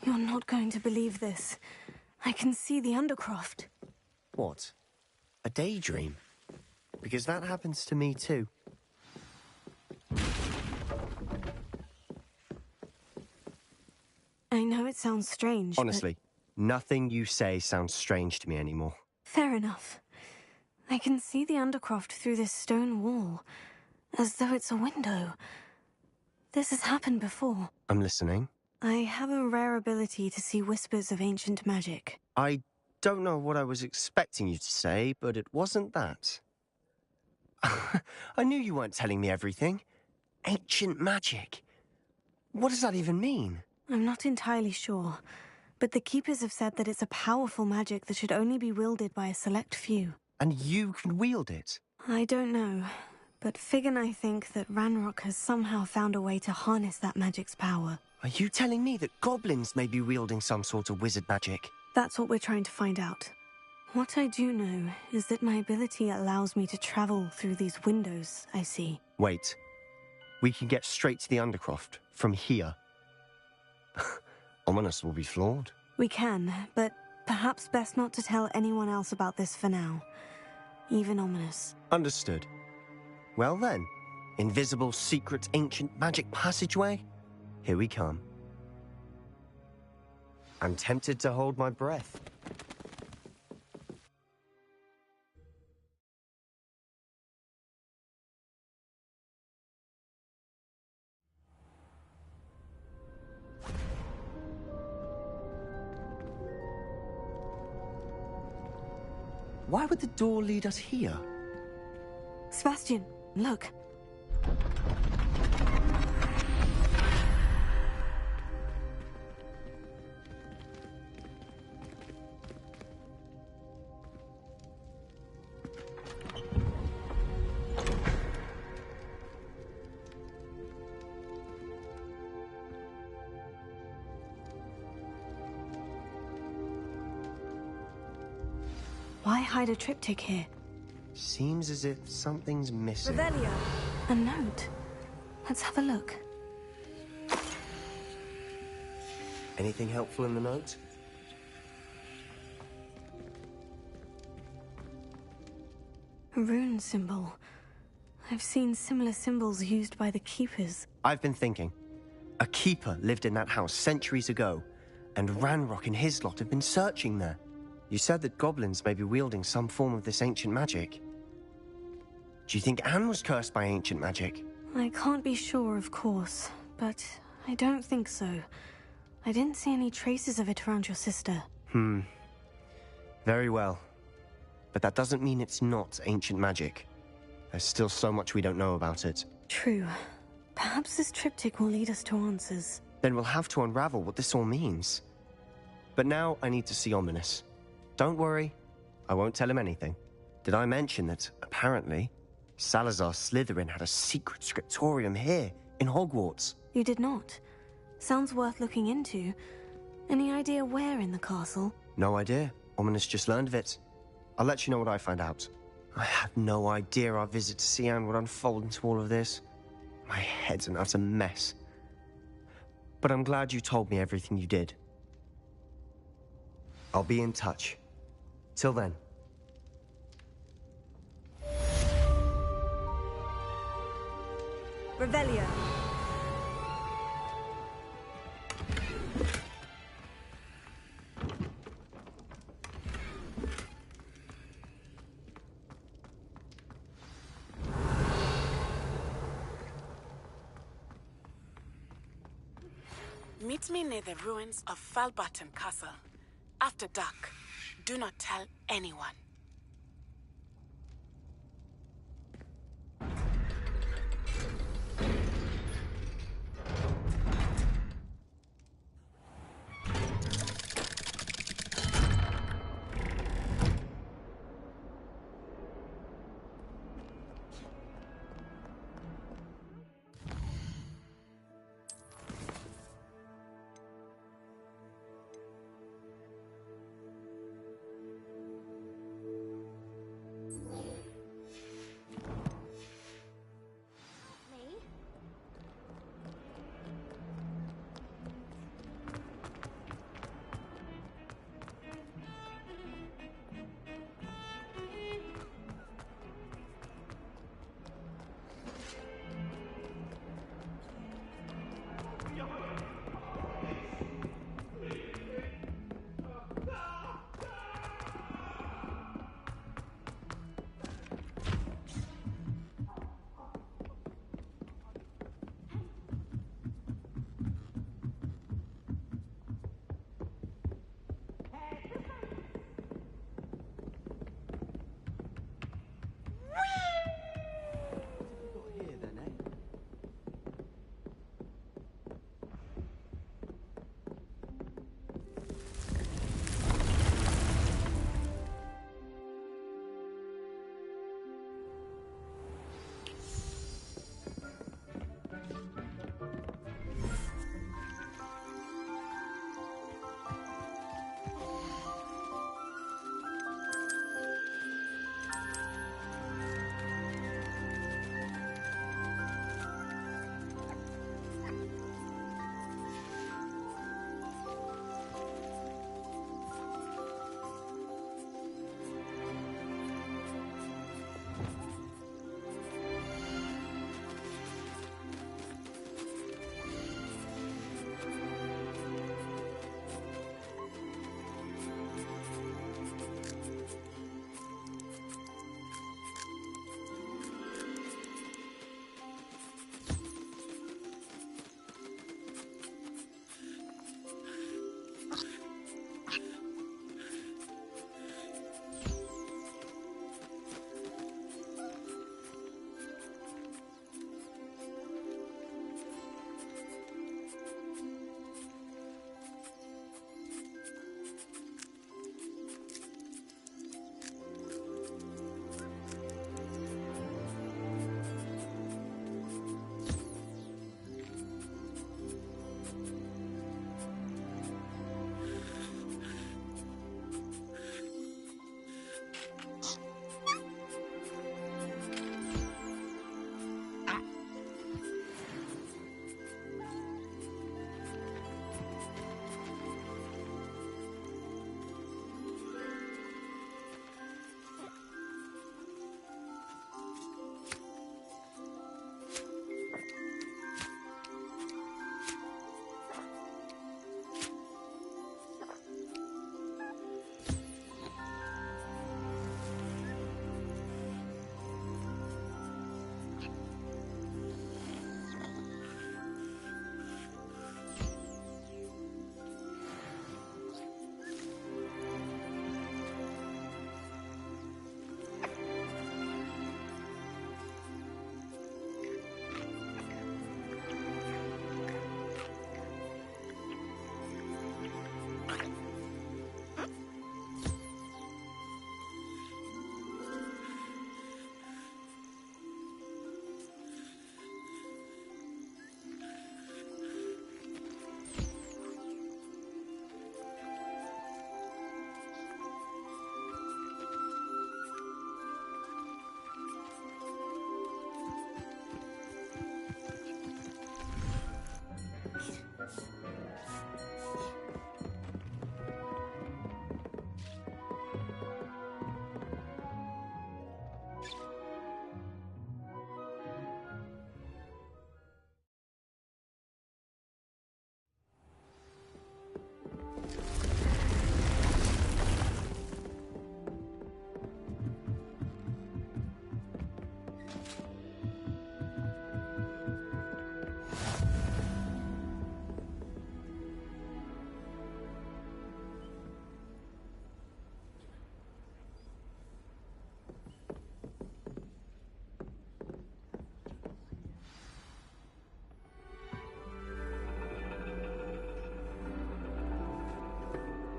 You're not going to believe this. I can see the Undercroft. What? A daydream? Because that happens to me too. I know it sounds strange, Honestly, nothing you say sounds strange to me anymore. Fair enough. I can see the Undercroft through this stone wall, as though it's a window. This has happened before. I'm listening. I have a rare ability to see whispers of ancient magic. I don't know what I was expecting you to say, but it wasn't that. I knew you weren't telling me everything. Ancient magic. What does that even mean? I'm not entirely sure, but the Keepers have said that it's a powerful magic that should only be wielded by a select few. And you can wield it? I don't know, but Fig and I think that Ranrock has somehow found a way to harness that magic's power. Are you telling me that goblins may be wielding some sort of wizard magic? That's what we're trying to find out. What I do know is that my ability allows me to travel through these windows I see. Wait. We can get straight to the Undercroft from here. Ominous will be flawed. We can, but perhaps best not to tell anyone else about this for now. Even Ominous. Understood. Well then, invisible, secret, ancient magic passageway? Here we come. I'm tempted to hold my breath. Why would the door lead us here? Sebastian, look. Why hide a triptych here? Seems as if something's missing. Revelio. A note. Let's have a look. Anything helpful in the note? A rune symbol. I've seen similar symbols used by the Keepers. I've been thinking. A keeper lived in that house centuries ago, and Ranrock and his lot have been searching there. You said that goblins may be wielding some form of this ancient magic. Do you think Anne was cursed by ancient magic? I can't be sure, of course, but I don't think so. I didn't see any traces of it around your sister. Very well. But that doesn't mean it's not ancient magic. There's still so much we don't know about it. True. Perhaps this triptych will lead us to answers. Then we'll have to unravel what this all means. But now I need to see Ominous. Don't worry, I won't tell him anything. Did I mention that, apparently, Salazar Slytherin had a secret scriptorium here, in Hogwarts? You did not. Sounds worth looking into. Any idea where in the castle? No idea. Ominous just learned of it. I'll let you know what I find out. I had no idea our visit to see Anne would unfold into all of this. My head's an utter mess. But I'm glad you told me everything you did. I'll be in touch. Till then. Revelio. Meet me near the ruins of Falbarton Castle. After dark. Do not tell anyone.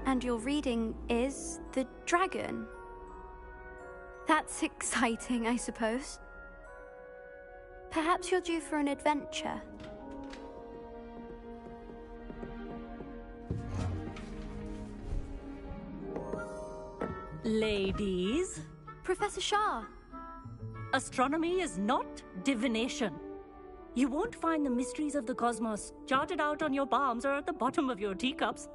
And your reading is the dragon. That's exciting, I suppose. Perhaps you're due for an adventure. Ladies. Professor Shah. Astronomy is not divination. You won't find the mysteries of the cosmos charted out on your palms or at the bottom of your teacups.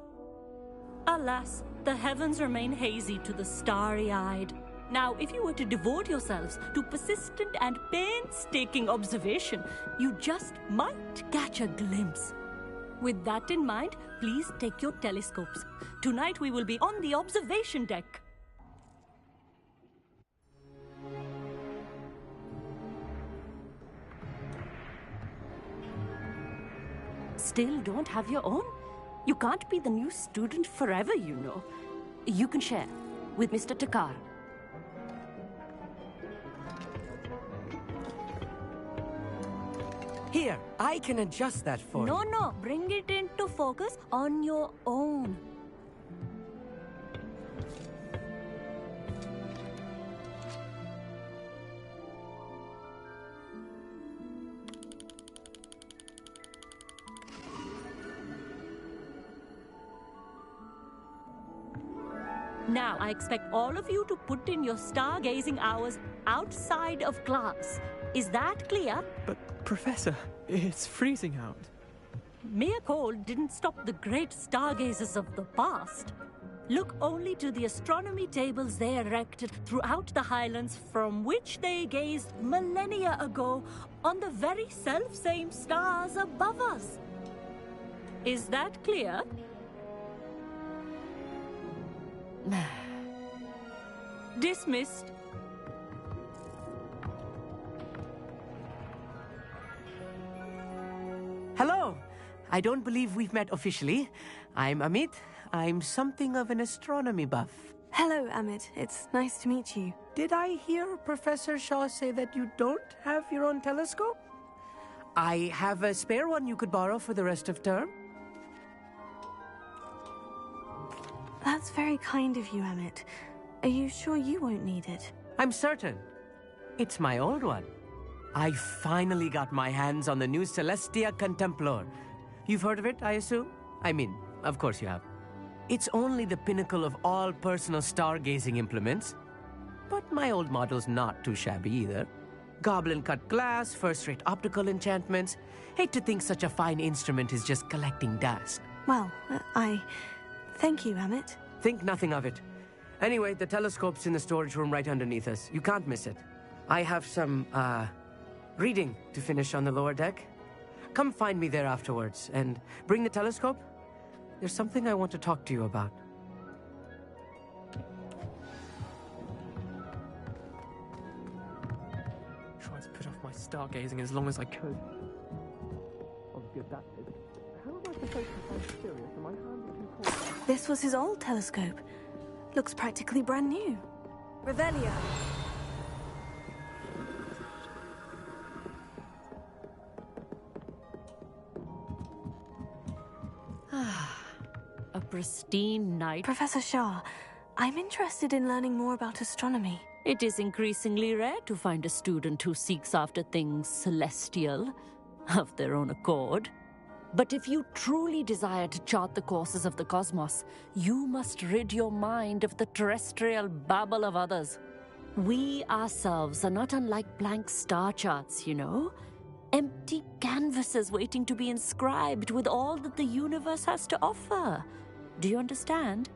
Alas, the heavens remain hazy to the starry-eyed. Now, if you were to devote yourselves to persistent and painstaking observation, you just might catch a glimpse. With that in mind, please take your telescopes. Tonight we will be on the observation deck. Still don't have your own? You can't be the new student forever, you know. You can share with Mr. Takar. Here, I can adjust that for you. No, bring it into focus on your own. Now, I expect all of you to put in your stargazing hours outside of class. Is that clear? But, Professor, it's freezing out. Mere cold didn't stop the great stargazers of the past. Look only to the astronomy tables they erected throughout the highlands from which they gazed millennia ago on the very self-same stars above us. Is that clear? Dismissed. Hello. I don't believe we've met officially. I'm Amit. I'm something of an astronomy buff. Hello, Amit. It's nice to meet you. Did I hear Professor Shaw say that you don't have your own telescope? I have a spare one you could borrow for the rest of term. That's very kind of you, Amit. Are you sure you won't need it? I'm certain. It's my old one. I finally got my hands on the new Celestia Contemplar. You've heard of it, I assume? I mean, of course you have. It's only the pinnacle of all personal stargazing implements. But my old model's not too shabby either. Goblin-cut glass, first-rate optical enchantments. Hate to think such a fine instrument is just collecting dust. Well, thank you, Amit. Think nothing of it. Anyway, the telescope's in the storage room right underneath us. You can't miss it. I have some, reading to finish on the lower deck. Come find me there afterwards, and bring the telescope. There's something I want to talk to you about. Tried to put off my stargazing as long as I could. Obviously adapted. How am I supposed to find Sirius when my hands are too cold? This was his old telescope. Looks practically brand new. Revelio. A pristine night. Professor Shah, I'm interested in learning more about astronomy. It is increasingly rare to find a student who seeks after things celestial, of their own accord. But if you truly desire to chart the courses of the cosmos, you must rid your mind of the terrestrial babble of others. We ourselves are not unlike blank star charts, you know. Empty canvases waiting to be inscribed with all that the universe has to offer. Do you understand?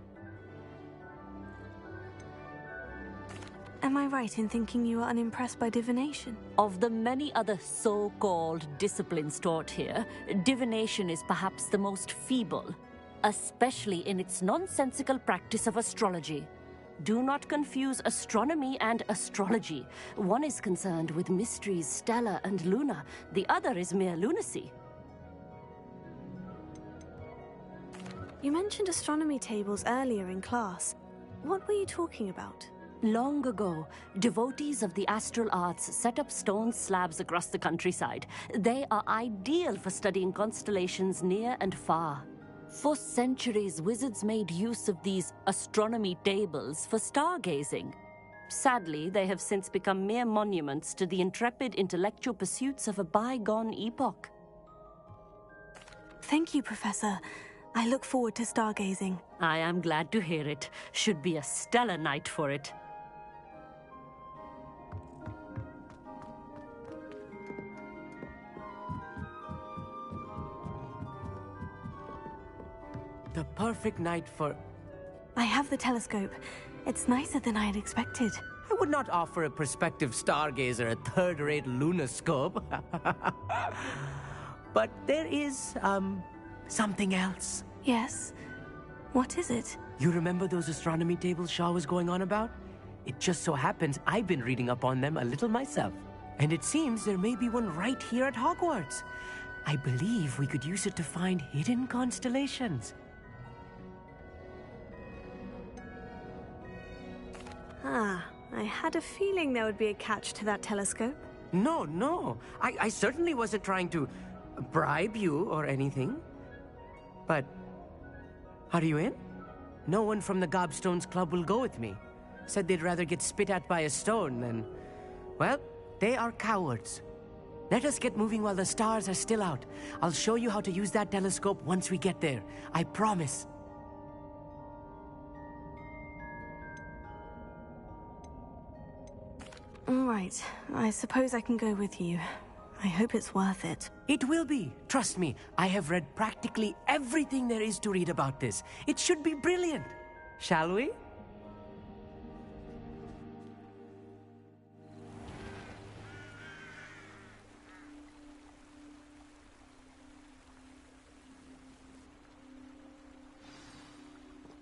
Am I right in thinking you are unimpressed by divination? Of the many other so-called disciplines taught here, divination is perhaps the most feeble, especially in its nonsensical practice of astrology. Do not confuse astronomy and astrology. One is concerned with mysteries stellar and lunar. The other is mere lunacy. You mentioned astronomy tables earlier in class. What were you talking about? Long ago, devotees of the astral arts set up stone slabs across the countryside. They are ideal for studying constellations near and far. For centuries, wizards made use of these astronomy tables for stargazing. Sadly, they have since become mere monuments to the intrepid intellectual pursuits of a bygone epoch. Thank you, Professor. I look forward to stargazing. I am glad to hear it. Should be a stellar night for it. The perfect night for... I have the telescope. It's nicer than I had expected. I would not offer a prospective stargazer a third-rate lunoscope. But there is, something else. Yes? What is it? You remember those astronomy tables Shaw was going on about? It just so happens I've been reading up on them a little myself. And it seems there may be one right here at Hogwarts. I believe we could use it to find hidden constellations. Ah, I had a feeling there would be a catch to that telescope. No. I certainly wasn't trying to bribe you or anything. But, are you in? No one from the Gobstones Club will go with me. Said they'd rather get spit at by a stone than... Well, they are cowards. Let us get moving while the stars are still out. I'll show you how to use that telescope once we get there. I promise. All right. I suppose I can go with you. I hope it's worth it. It will be. Trust me, I have read practically everything there is to read about this. It should be brilliant. Shall we?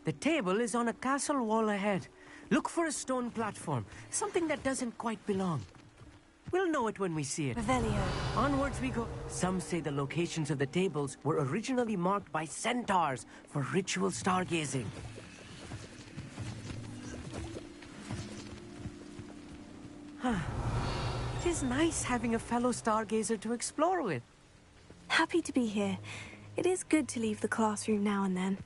The table is on a castle wall ahead. Look for a stone platform, something that doesn't quite belong. We'll know it when we see it. Revelio. Onwards we go. Some say the locations of the tables were originally marked by centaurs for ritual stargazing. It is nice having a fellow stargazer to explore with. Happy to be here. It is good to leave the classroom now and then.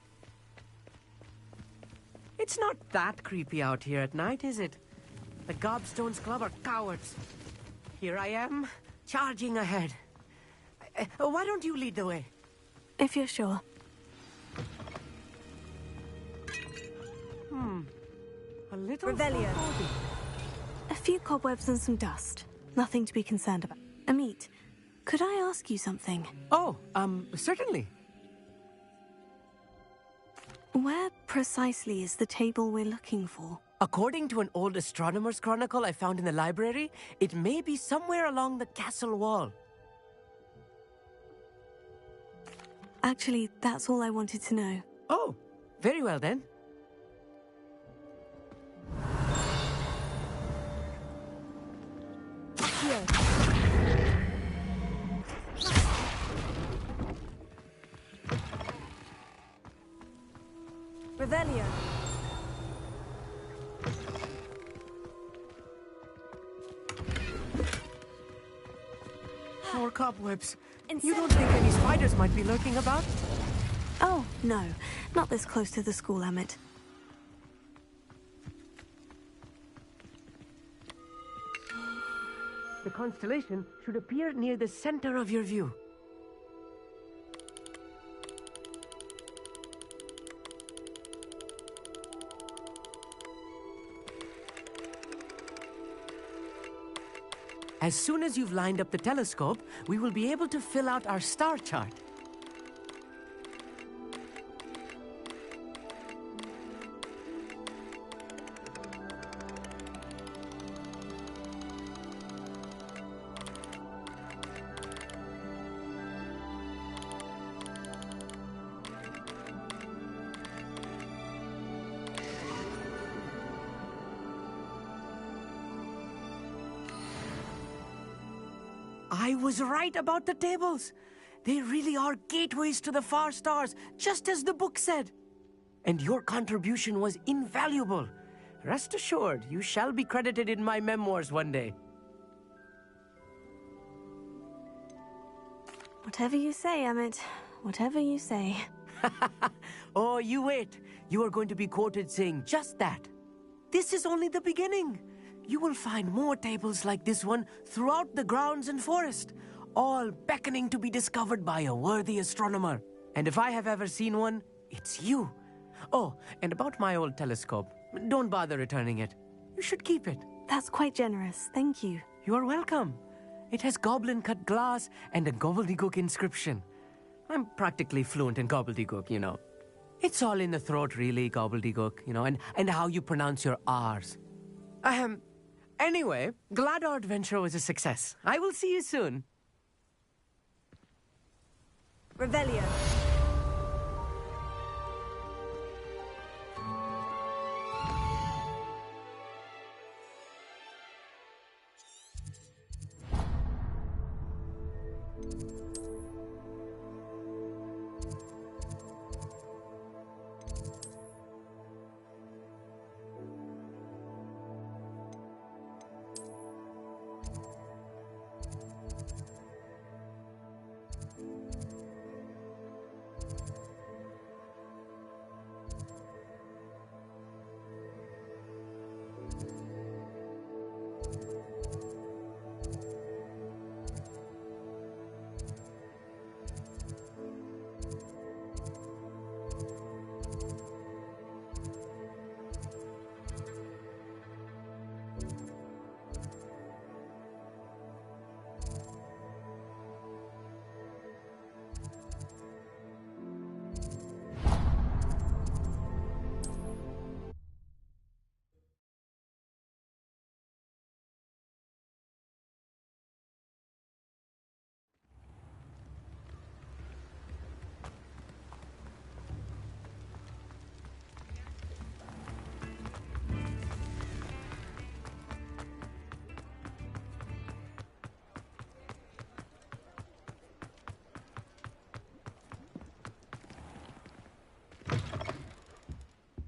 It's not that creepy out here at night, is it? The Gobstones Club are cowards. Here I am, charging ahead. Why don't you lead the way? If you're sure. A little Revelio. foreboding. A few cobwebs and some dust. Nothing to be concerned about. Amit, could I ask you something? Oh, certainly. Where precisely is the table we're looking for? According to an old astronomer's chronicle I found in the library, it may be somewhere along the castle wall. Actually, that's all I wanted to know. Oh, very well then. Here. Revelio. More cobwebs. You don't think any spiders might be lurking about? Oh, no. Not this close to the school, Amit. The constellation should appear near the center of your view. As soon as you've lined up the telescope, we will be able to fill out our star chart. I was right about the tables. They really are gateways to the far stars, just as the book said. And your contribution was invaluable. Rest assured, you shall be credited in my memoirs one day. Whatever you say, Amit. Whatever you say. Oh, you wait. You are going to be quoted saying just that. This is only the beginning. You will find more tables like this one throughout the grounds and forest, all beckoning to be discovered by a worthy astronomer. And if I have ever seen one, it's you. Oh, and about my old telescope, don't bother returning it. You should keep it. That's quite generous, thank you. You are welcome. It has goblin-cut glass and a gobbledygook inscription. I'm practically fluent in gobbledygook, you know. It's all in the throat, really, gobbledygook, you know, and how you pronounce your R's. Anyway, glad our adventure was a success. I will see you soon. Revelio.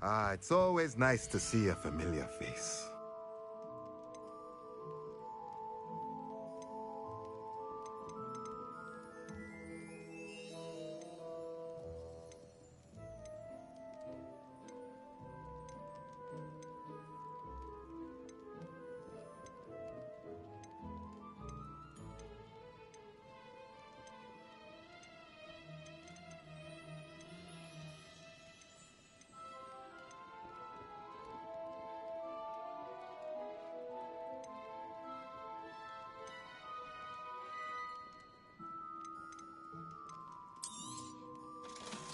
Ah, it's always nice to see a familiar face.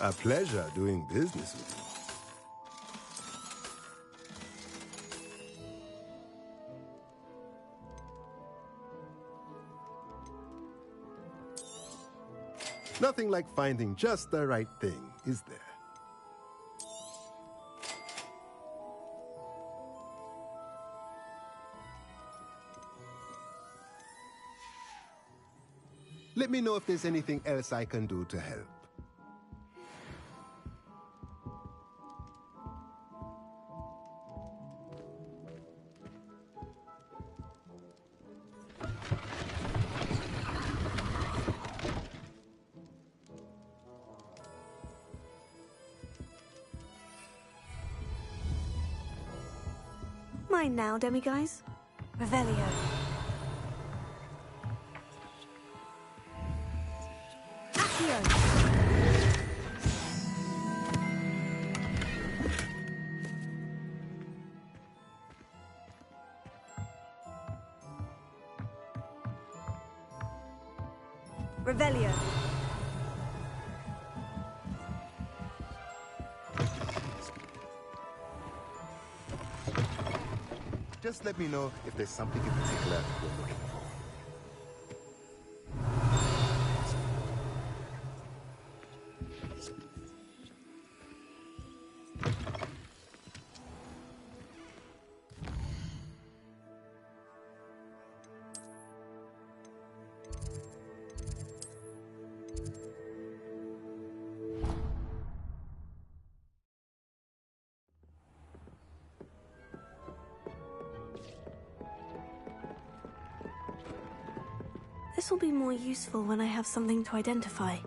A pleasure doing business with you. Nothing like finding just the right thing, is there? Let me know if there's anything else I can do to help. Mine now, demiguise. Revelio. Accio. Revelio. Just let me know if there's something in particular you're looking for. This will be more useful when I have something to identify.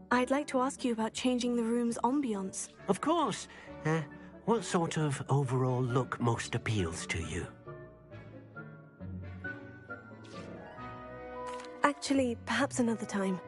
I'd like to ask you about changing the room's ambiance. Of course. What sort of overall look most appeals to you? Actually, perhaps another time.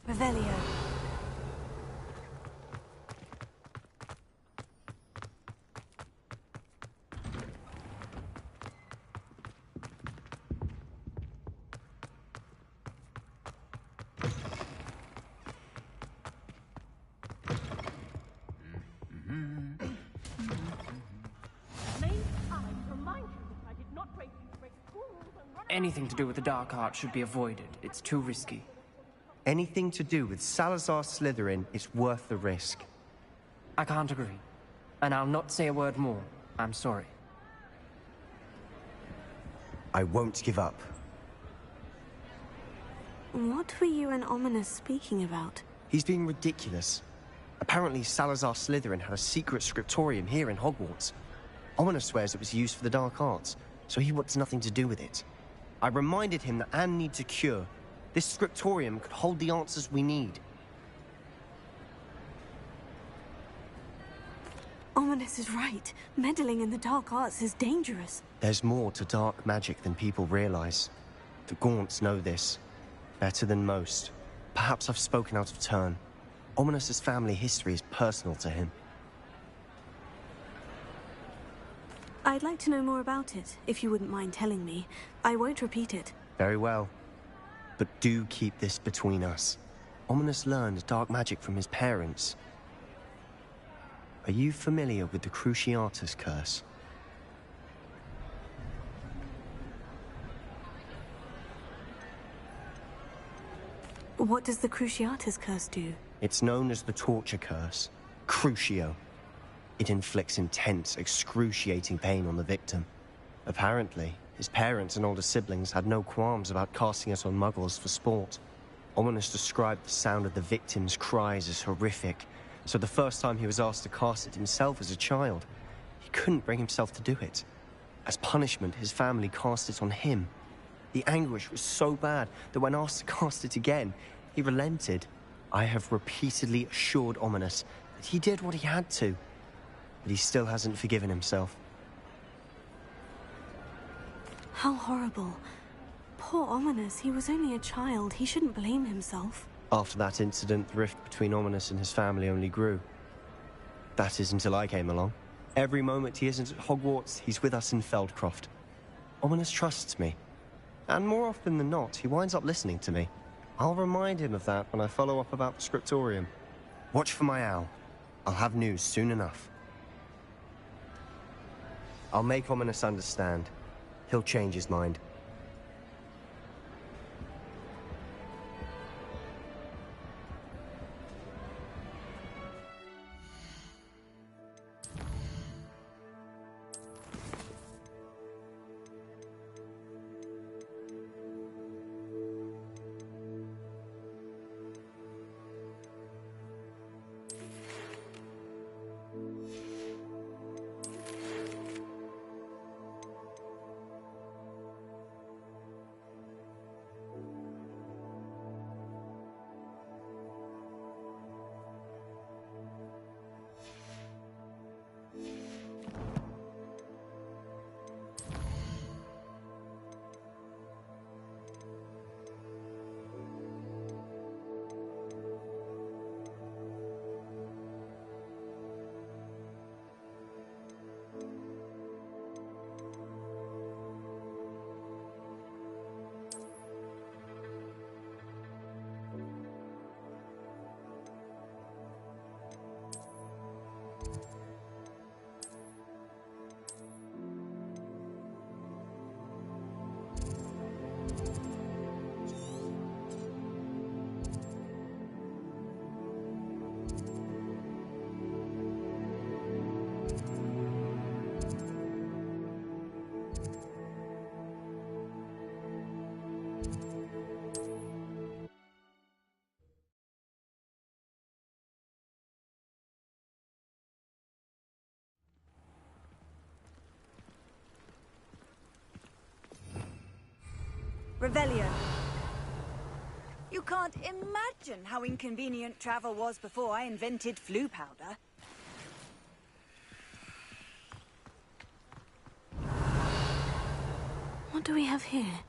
Revelio. Anything to do with the dark arts should be avoided. It's too risky. Anything to do with Salazar Slytherin is worth the risk. I can't agree. And I'll not say a word more. I'm sorry. I won't give up. What were you and Ominous speaking about? He's being ridiculous. Apparently Salazar Slytherin had a secret scriptorium here in Hogwarts. Ominous swears it was used for the dark arts, so he wants nothing to do with it. I reminded him that Anne needs a cure. This scriptorium could hold the answers we need. Ominous is right. Meddling in the dark arts is dangerous. There's more to dark magic than people realize. The Gaunts know this. Better than most. Perhaps I've spoken out of turn. Ominous's family history is personal to him. I'd like to know more about it, if you wouldn't mind telling me. I won't repeat it. Very well. But do keep this between us. Ominous learned dark magic from his parents. Are you familiar with the Cruciatus curse? What does the Cruciatus curse do? It's known as the torture curse. Crucio. It inflicts intense, excruciating pain on the victim. Apparently, his parents and older siblings had no qualms about casting it on muggles for sport. Ominous described the sound of the victim's cries as horrific, so the first time he was asked to cast it himself as a child, he couldn't bring himself to do it. As punishment, his family cast it on him. The anguish was so bad that when asked to cast it again, he relented. I have repeatedly assured Ominous that he did what he had to, but he still hasn't forgiven himself. How horrible. Poor Ominous, he was only a child. He shouldn't blame himself. After that incident, the rift between Ominous and his family only grew. That is until I came along. Every moment he isn't at Hogwarts, he's with us in Feldcroft. Ominous trusts me. And more often than not, he winds up listening to me. I'll remind him of that when I follow up about the scriptorium. Watch for my owl. I'll have news soon enough. I'll make Ominous understand. He'll change his mind. Revelio. You can't imagine how inconvenient travel was before I invented flu powder. What do we have here?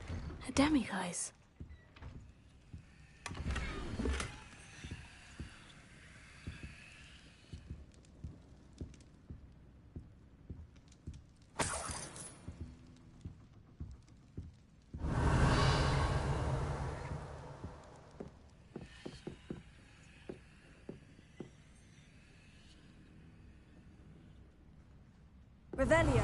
A demiguise. Revelio.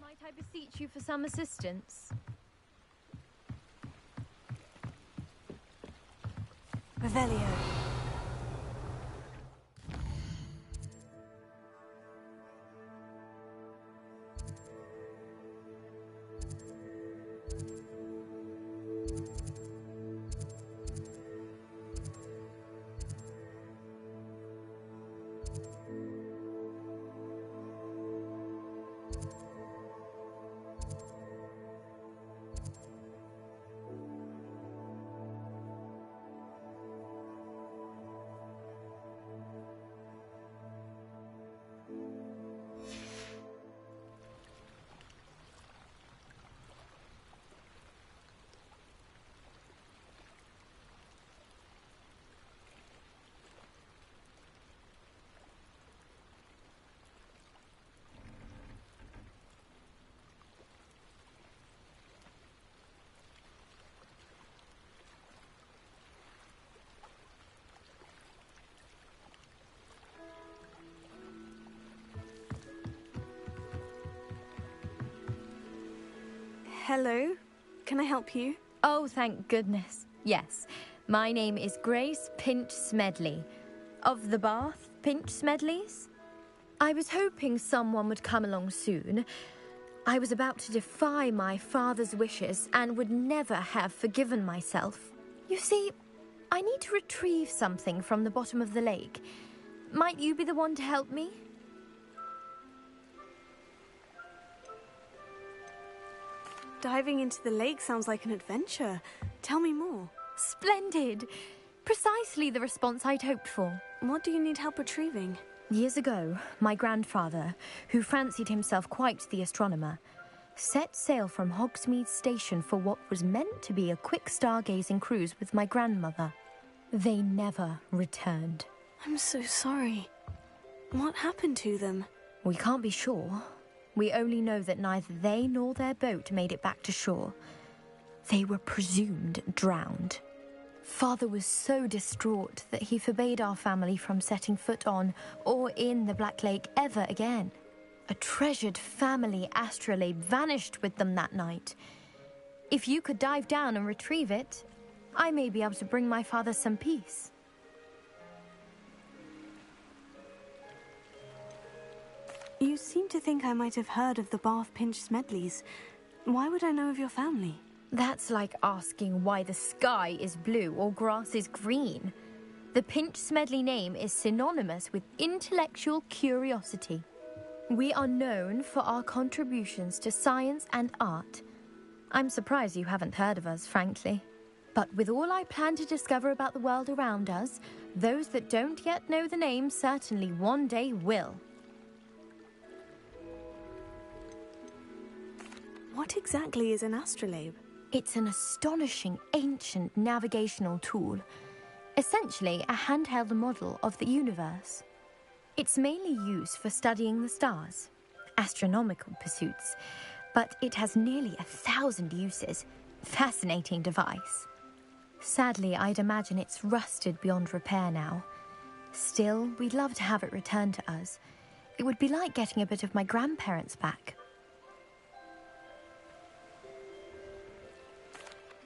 Might I beseech you for some assistance? Revelio. Hello, can I help you? Oh, thank goodness. Yes, my name is Grace Pinch Smedley, of the Bath Pinch Smedleys. I was hoping someone would come along soon. I was about to defy my father's wishes and would never have forgiven myself. You see, I need to retrieve something from the bottom of the lake. Might you be the one to help me? Diving into the lake sounds like an adventure. Tell me more. Splendid! Precisely the response I'd hoped for. What do you need help retrieving? Years ago, my grandfather, who fancied himself quite the astronomer, set sail from Hogsmeade Station for what was meant to be a quick stargazing cruise with my grandmother. They never returned. I'm so sorry. What happened to them? We can't be sure. We only know that neither they nor their boat made it back to shore. They were presumed drowned. Father was so distraught that he forbade our family from setting foot on or in the Black Lake ever again. A treasured family astrolabe vanished with them that night. If you could dive down and retrieve it, I may be able to bring my father some peace. You seem to think I might have heard of the Bath Pinch Smedleys. Why would I know of your family? That's like asking why the sky is blue or grass is green. The Pinch Smedley name is synonymous with intellectual curiosity. We are known for our contributions to science and art. I'm surprised you haven't heard of us, frankly. But with all I plan to discover about the world around us, those that don't yet know the name certainly one day will. What exactly is an astrolabe? It's an astonishing ancient navigational tool, essentially a handheld model of the universe. It's mainly used for studying the stars, astronomical pursuits, but it has nearly 1,000 uses. Fascinating device. Sadly, I'd imagine it's rusted beyond repair now. Still, we'd love to have it returned to us. It would be like getting a bit of my grandparents back.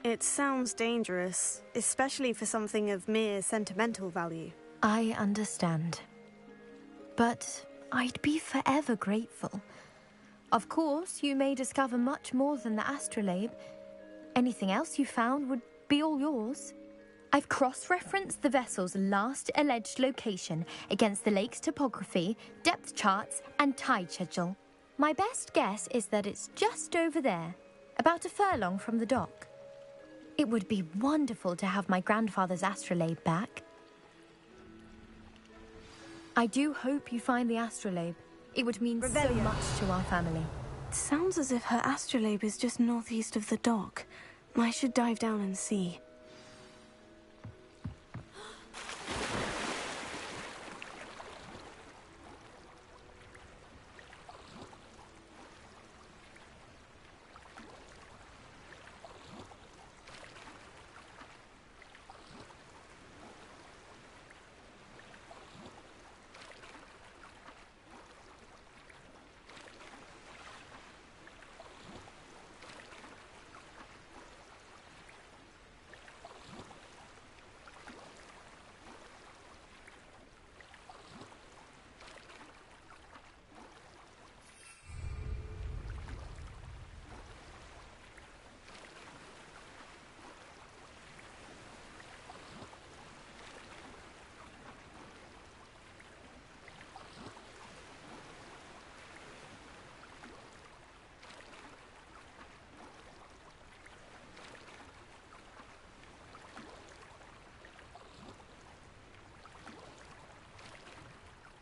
It sounds dangerous, especially for something of mere sentimental value. I understand. But I'd be forever grateful. Of course, you may discover much more than the astrolabe. Anything else you found would be all yours. I've cross-referenced the vessel's last alleged location against the lake's topography, depth charts, and tide schedule. My best guess is that it's just over there, about a furlong from the dock. It would be wonderful to have my grandfather's astrolabe back. I do hope you find the astrolabe. It would mean so Revelio. much to our family. Sounds as if her astrolabe is just northeast of the dock. I should dive down and see.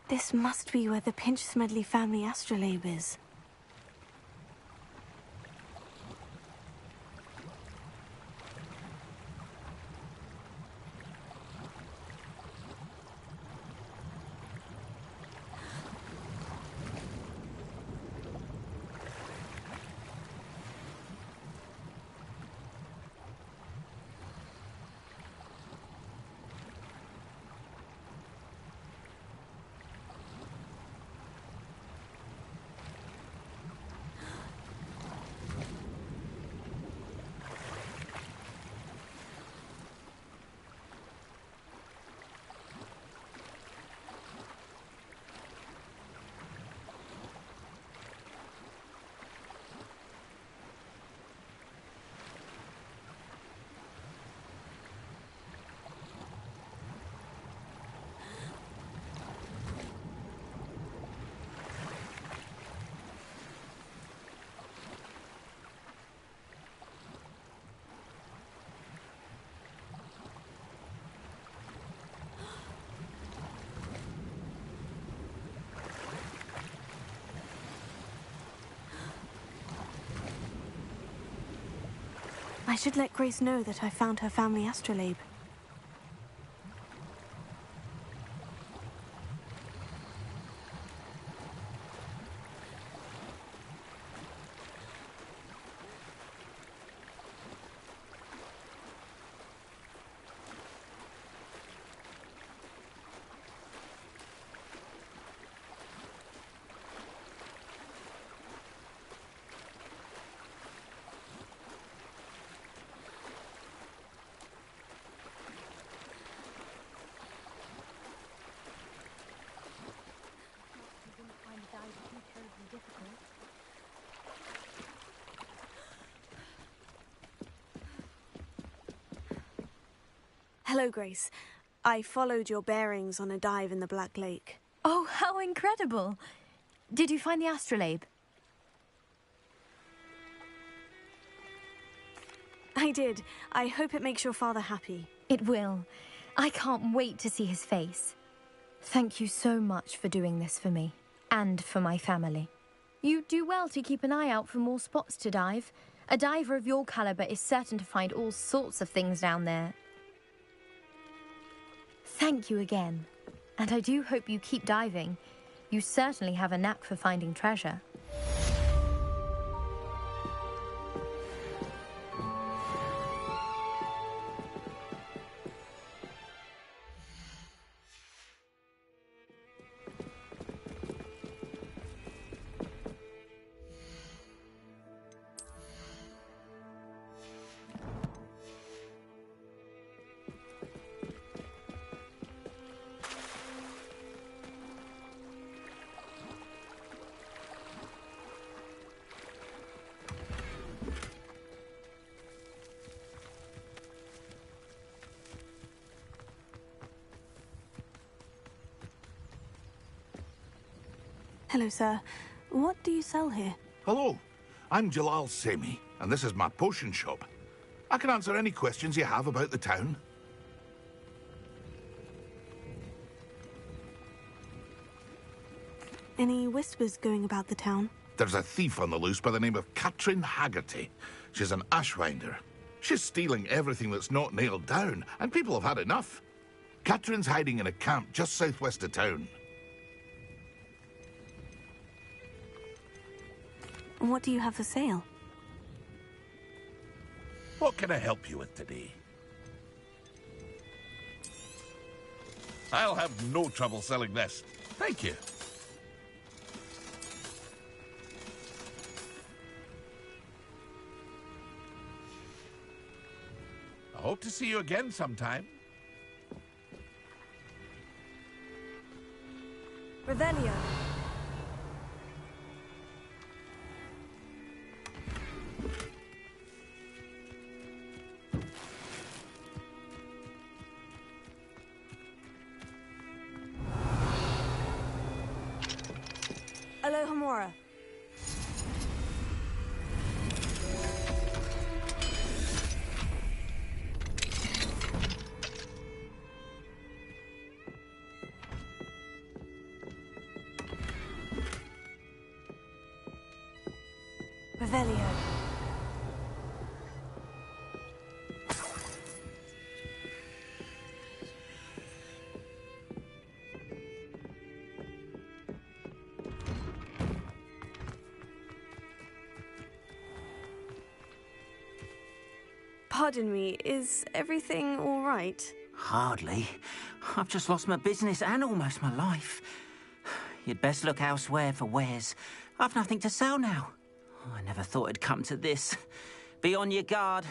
This must be where the Pinch-Smedley family astrolabe is. I should let Grace know that I found her family astrolabe. Hello, Grace. I followed your bearings on a dive in the Black Lake. Oh, how incredible! Did you find the astrolabe? I did. I hope it makes your father happy. It will. I can't wait to see his face. Thank you so much for doing this for me, and for my family. You do well to keep an eye out for more spots to dive. A diver of your caliber is certain to find all sorts of things down there. Thank you again. And I do hope you keep diving. You certainly have a knack for finding treasure. Hello, sir. What do you sell here? Hello, I'm Jalal Semi, and this is my potion shop. I can answer any questions you have about the town. Any whispers going about the town? There's a thief on the loose by the name of Katrin Haggerty. She's an ashwinder. She's stealing everything that's not nailed down, and people have had enough. Katrin's hiding in a camp just southwest of town. What do you have for sale? What can I help you with today? I'll have no trouble selling this. Thank you. I hope to see you again sometime. Revelio. Alohomora. Revelio. Pardon me, is everything all right? Hardly. I've just lost my business and almost my life. You'd best look elsewhere for wares. I've nothing to sell now. I never thought it'd come to this. Be on your guard.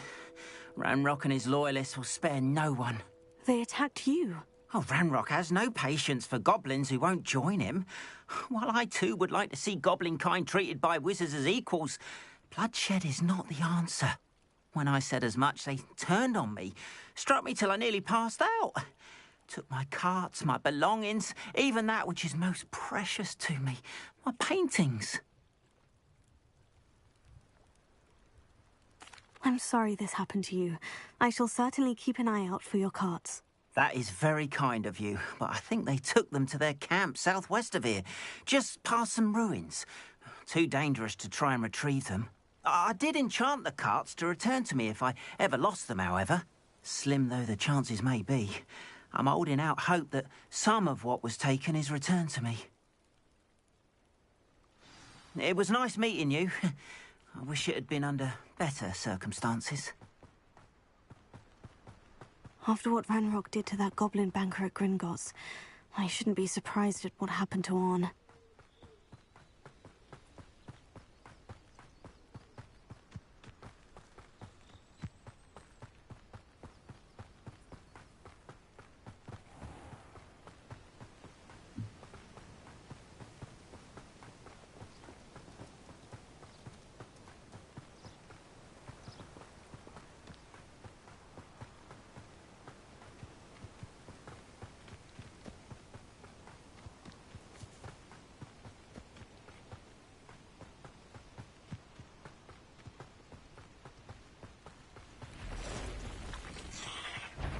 Ranrock and his loyalists will spare no one. They attacked you. Oh, Ranrock has no patience for goblins who won't join him. While I too would like to see goblin kind treated by wizards as equals, bloodshed is not the answer. When I said as much, they turned on me, struck me till I nearly passed out. Took my carts, my belongings, even that which is most precious to me, my paintings. I'm sorry this happened to you. I shall certainly keep an eye out for your carts. That is very kind of you, but I think they took them to their camp southwest of here, just past some ruins. Too dangerous to try and retrieve them. I did enchant the carts to return to me if I ever lost them, however. Slim though the chances may be, I'm holding out hope that some of what was taken is returned to me. It was nice meeting you. I wish it had been under better circumstances. After what Ranrock did to that goblin banker at Gringotts, I shouldn't be surprised at what happened to Orn.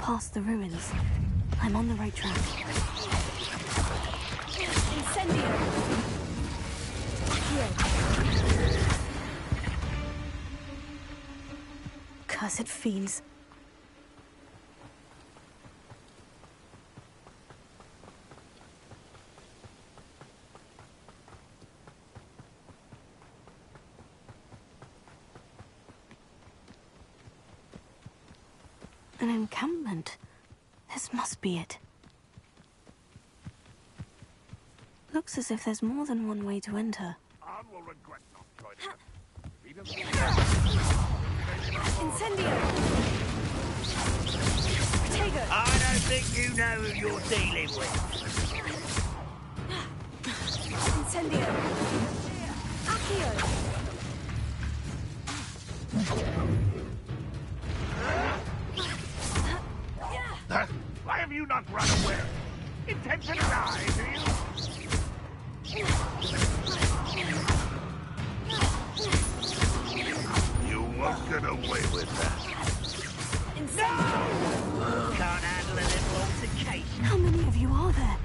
Past the ruins. I'm on the right track. Incendio! Cursed fiends. An encampment. This must be it. Looks as if there's more than one way to enter. Incendio! Tego! I don't think you know who you're dealing with. Incendio! Accio! Why have you not run away? Intend to die, do you? You won't get away with that. No! Can't handle a little altercation. How many of you are there?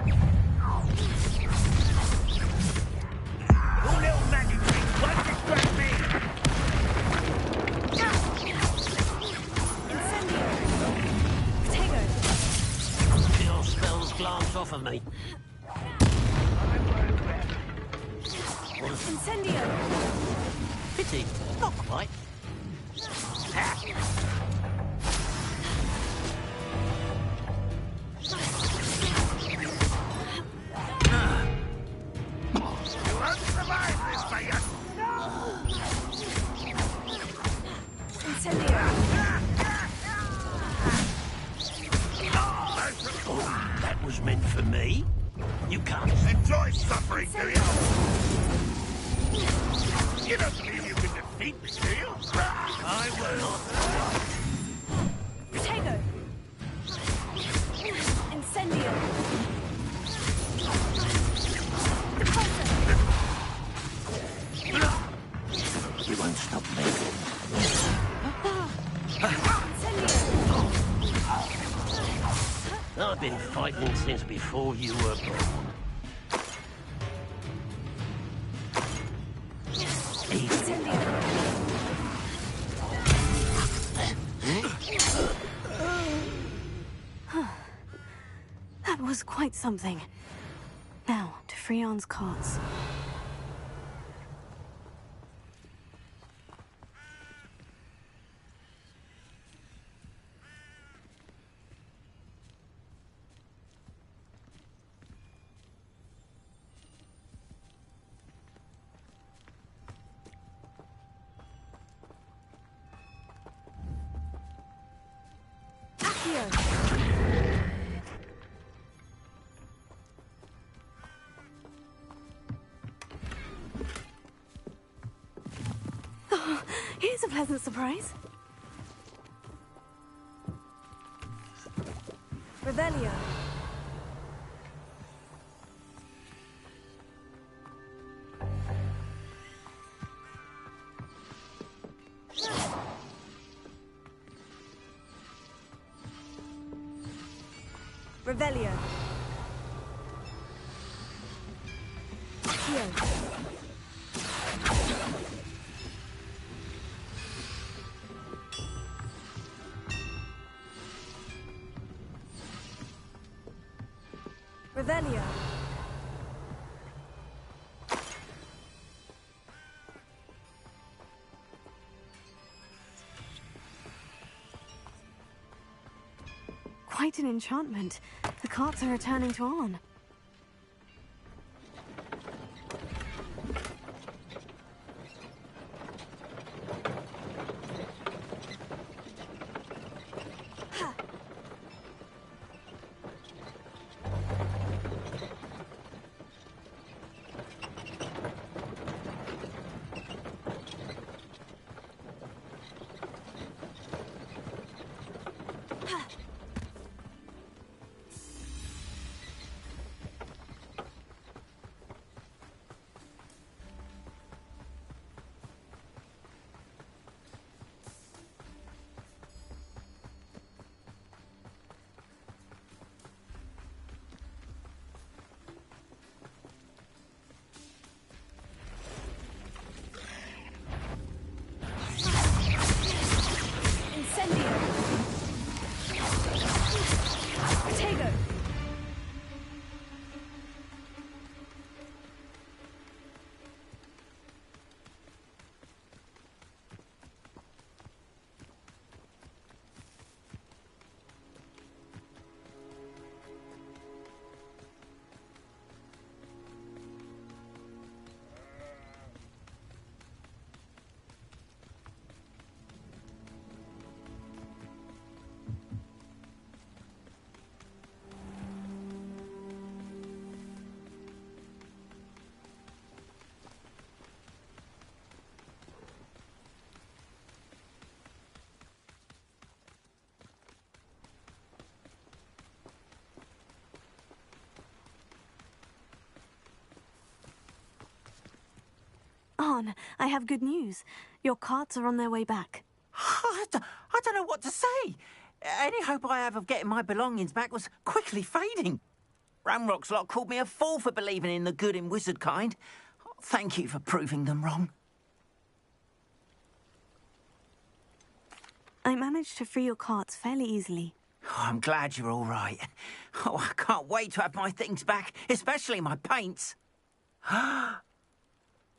of me. Incendio! Pity, not quite. You won't survive this, Vegas! Incendio! Oh, that was meant for me. You can't enjoy suffering, do you? You don't believe you can defeat me, do you? I will. Protego! Incendio! You won't stop me. I've been fighting since before you were born. That was quite something. Now, to Freon's carts. Oh, here's a pleasant surprise. Revelio. Revelio. Accio. Revelio. Quite an enchantment. The carts are returning to Arn. Arn, I have good news. Your carts are on their way back. I don't know what to say. Any hope I have of getting my belongings back was quickly fading. Ramrock's lot called me a fool for believing in the good in wizard kind. Thank you for proving them wrong. I managed to free your carts fairly easily. Oh, I'm glad you're all right. Oh, I can't wait to have my things back, especially my paints.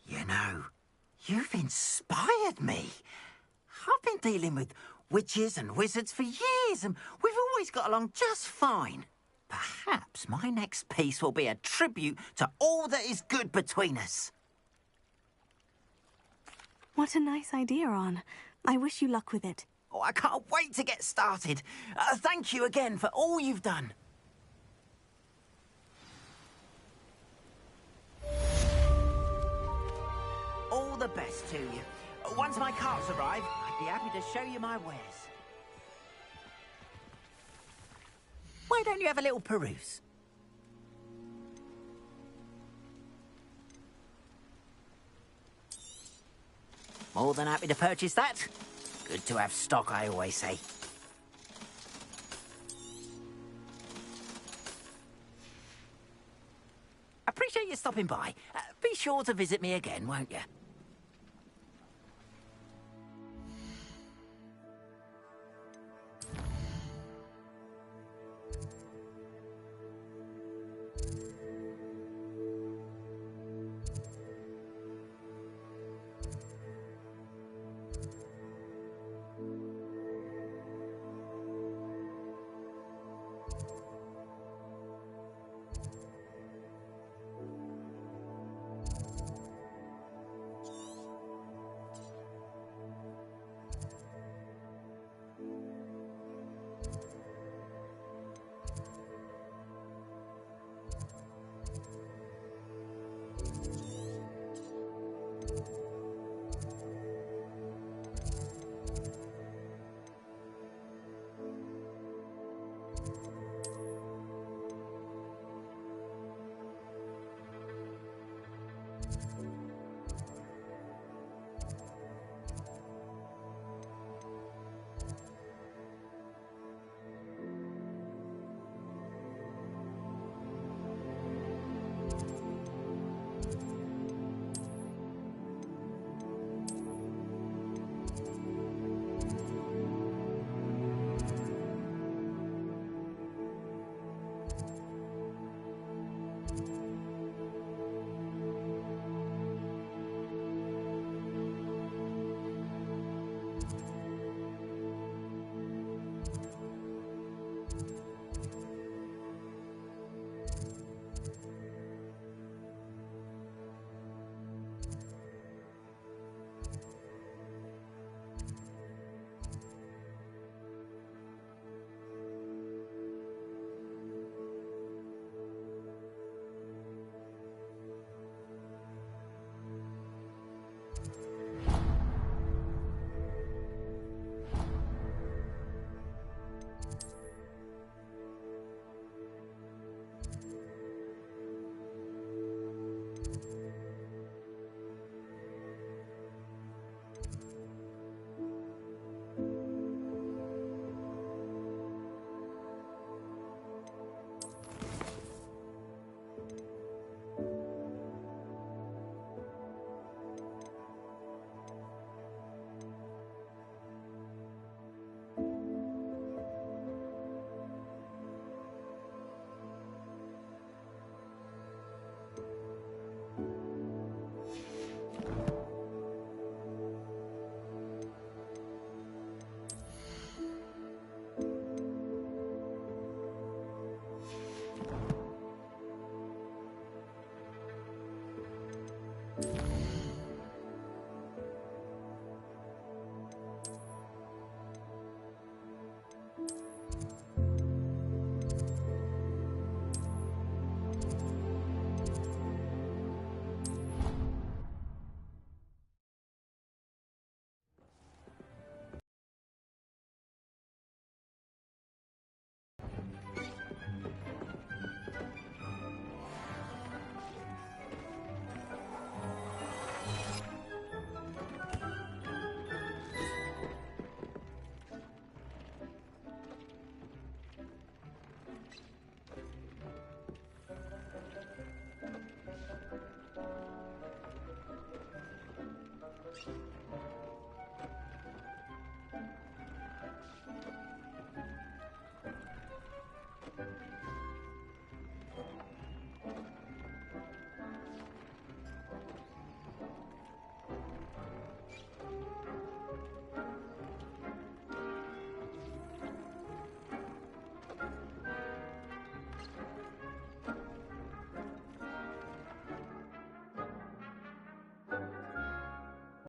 You know, you've inspired me. I've been dealing with witches and wizards for years, and we've always got along just fine. Perhaps my next piece will be a tribute to all that is good between us. What a nice idea, Anne. I wish you luck with it. Oh, I can't wait to get started. Thank you again for all you've done. All the best to you. Once my carts arrive, I'd be happy to show you my wares. Why don't you have a little peruse? More than happy to purchase that. Good to have stock, I always say. Appreciate you stopping by. Be sure to visit me again, won't you?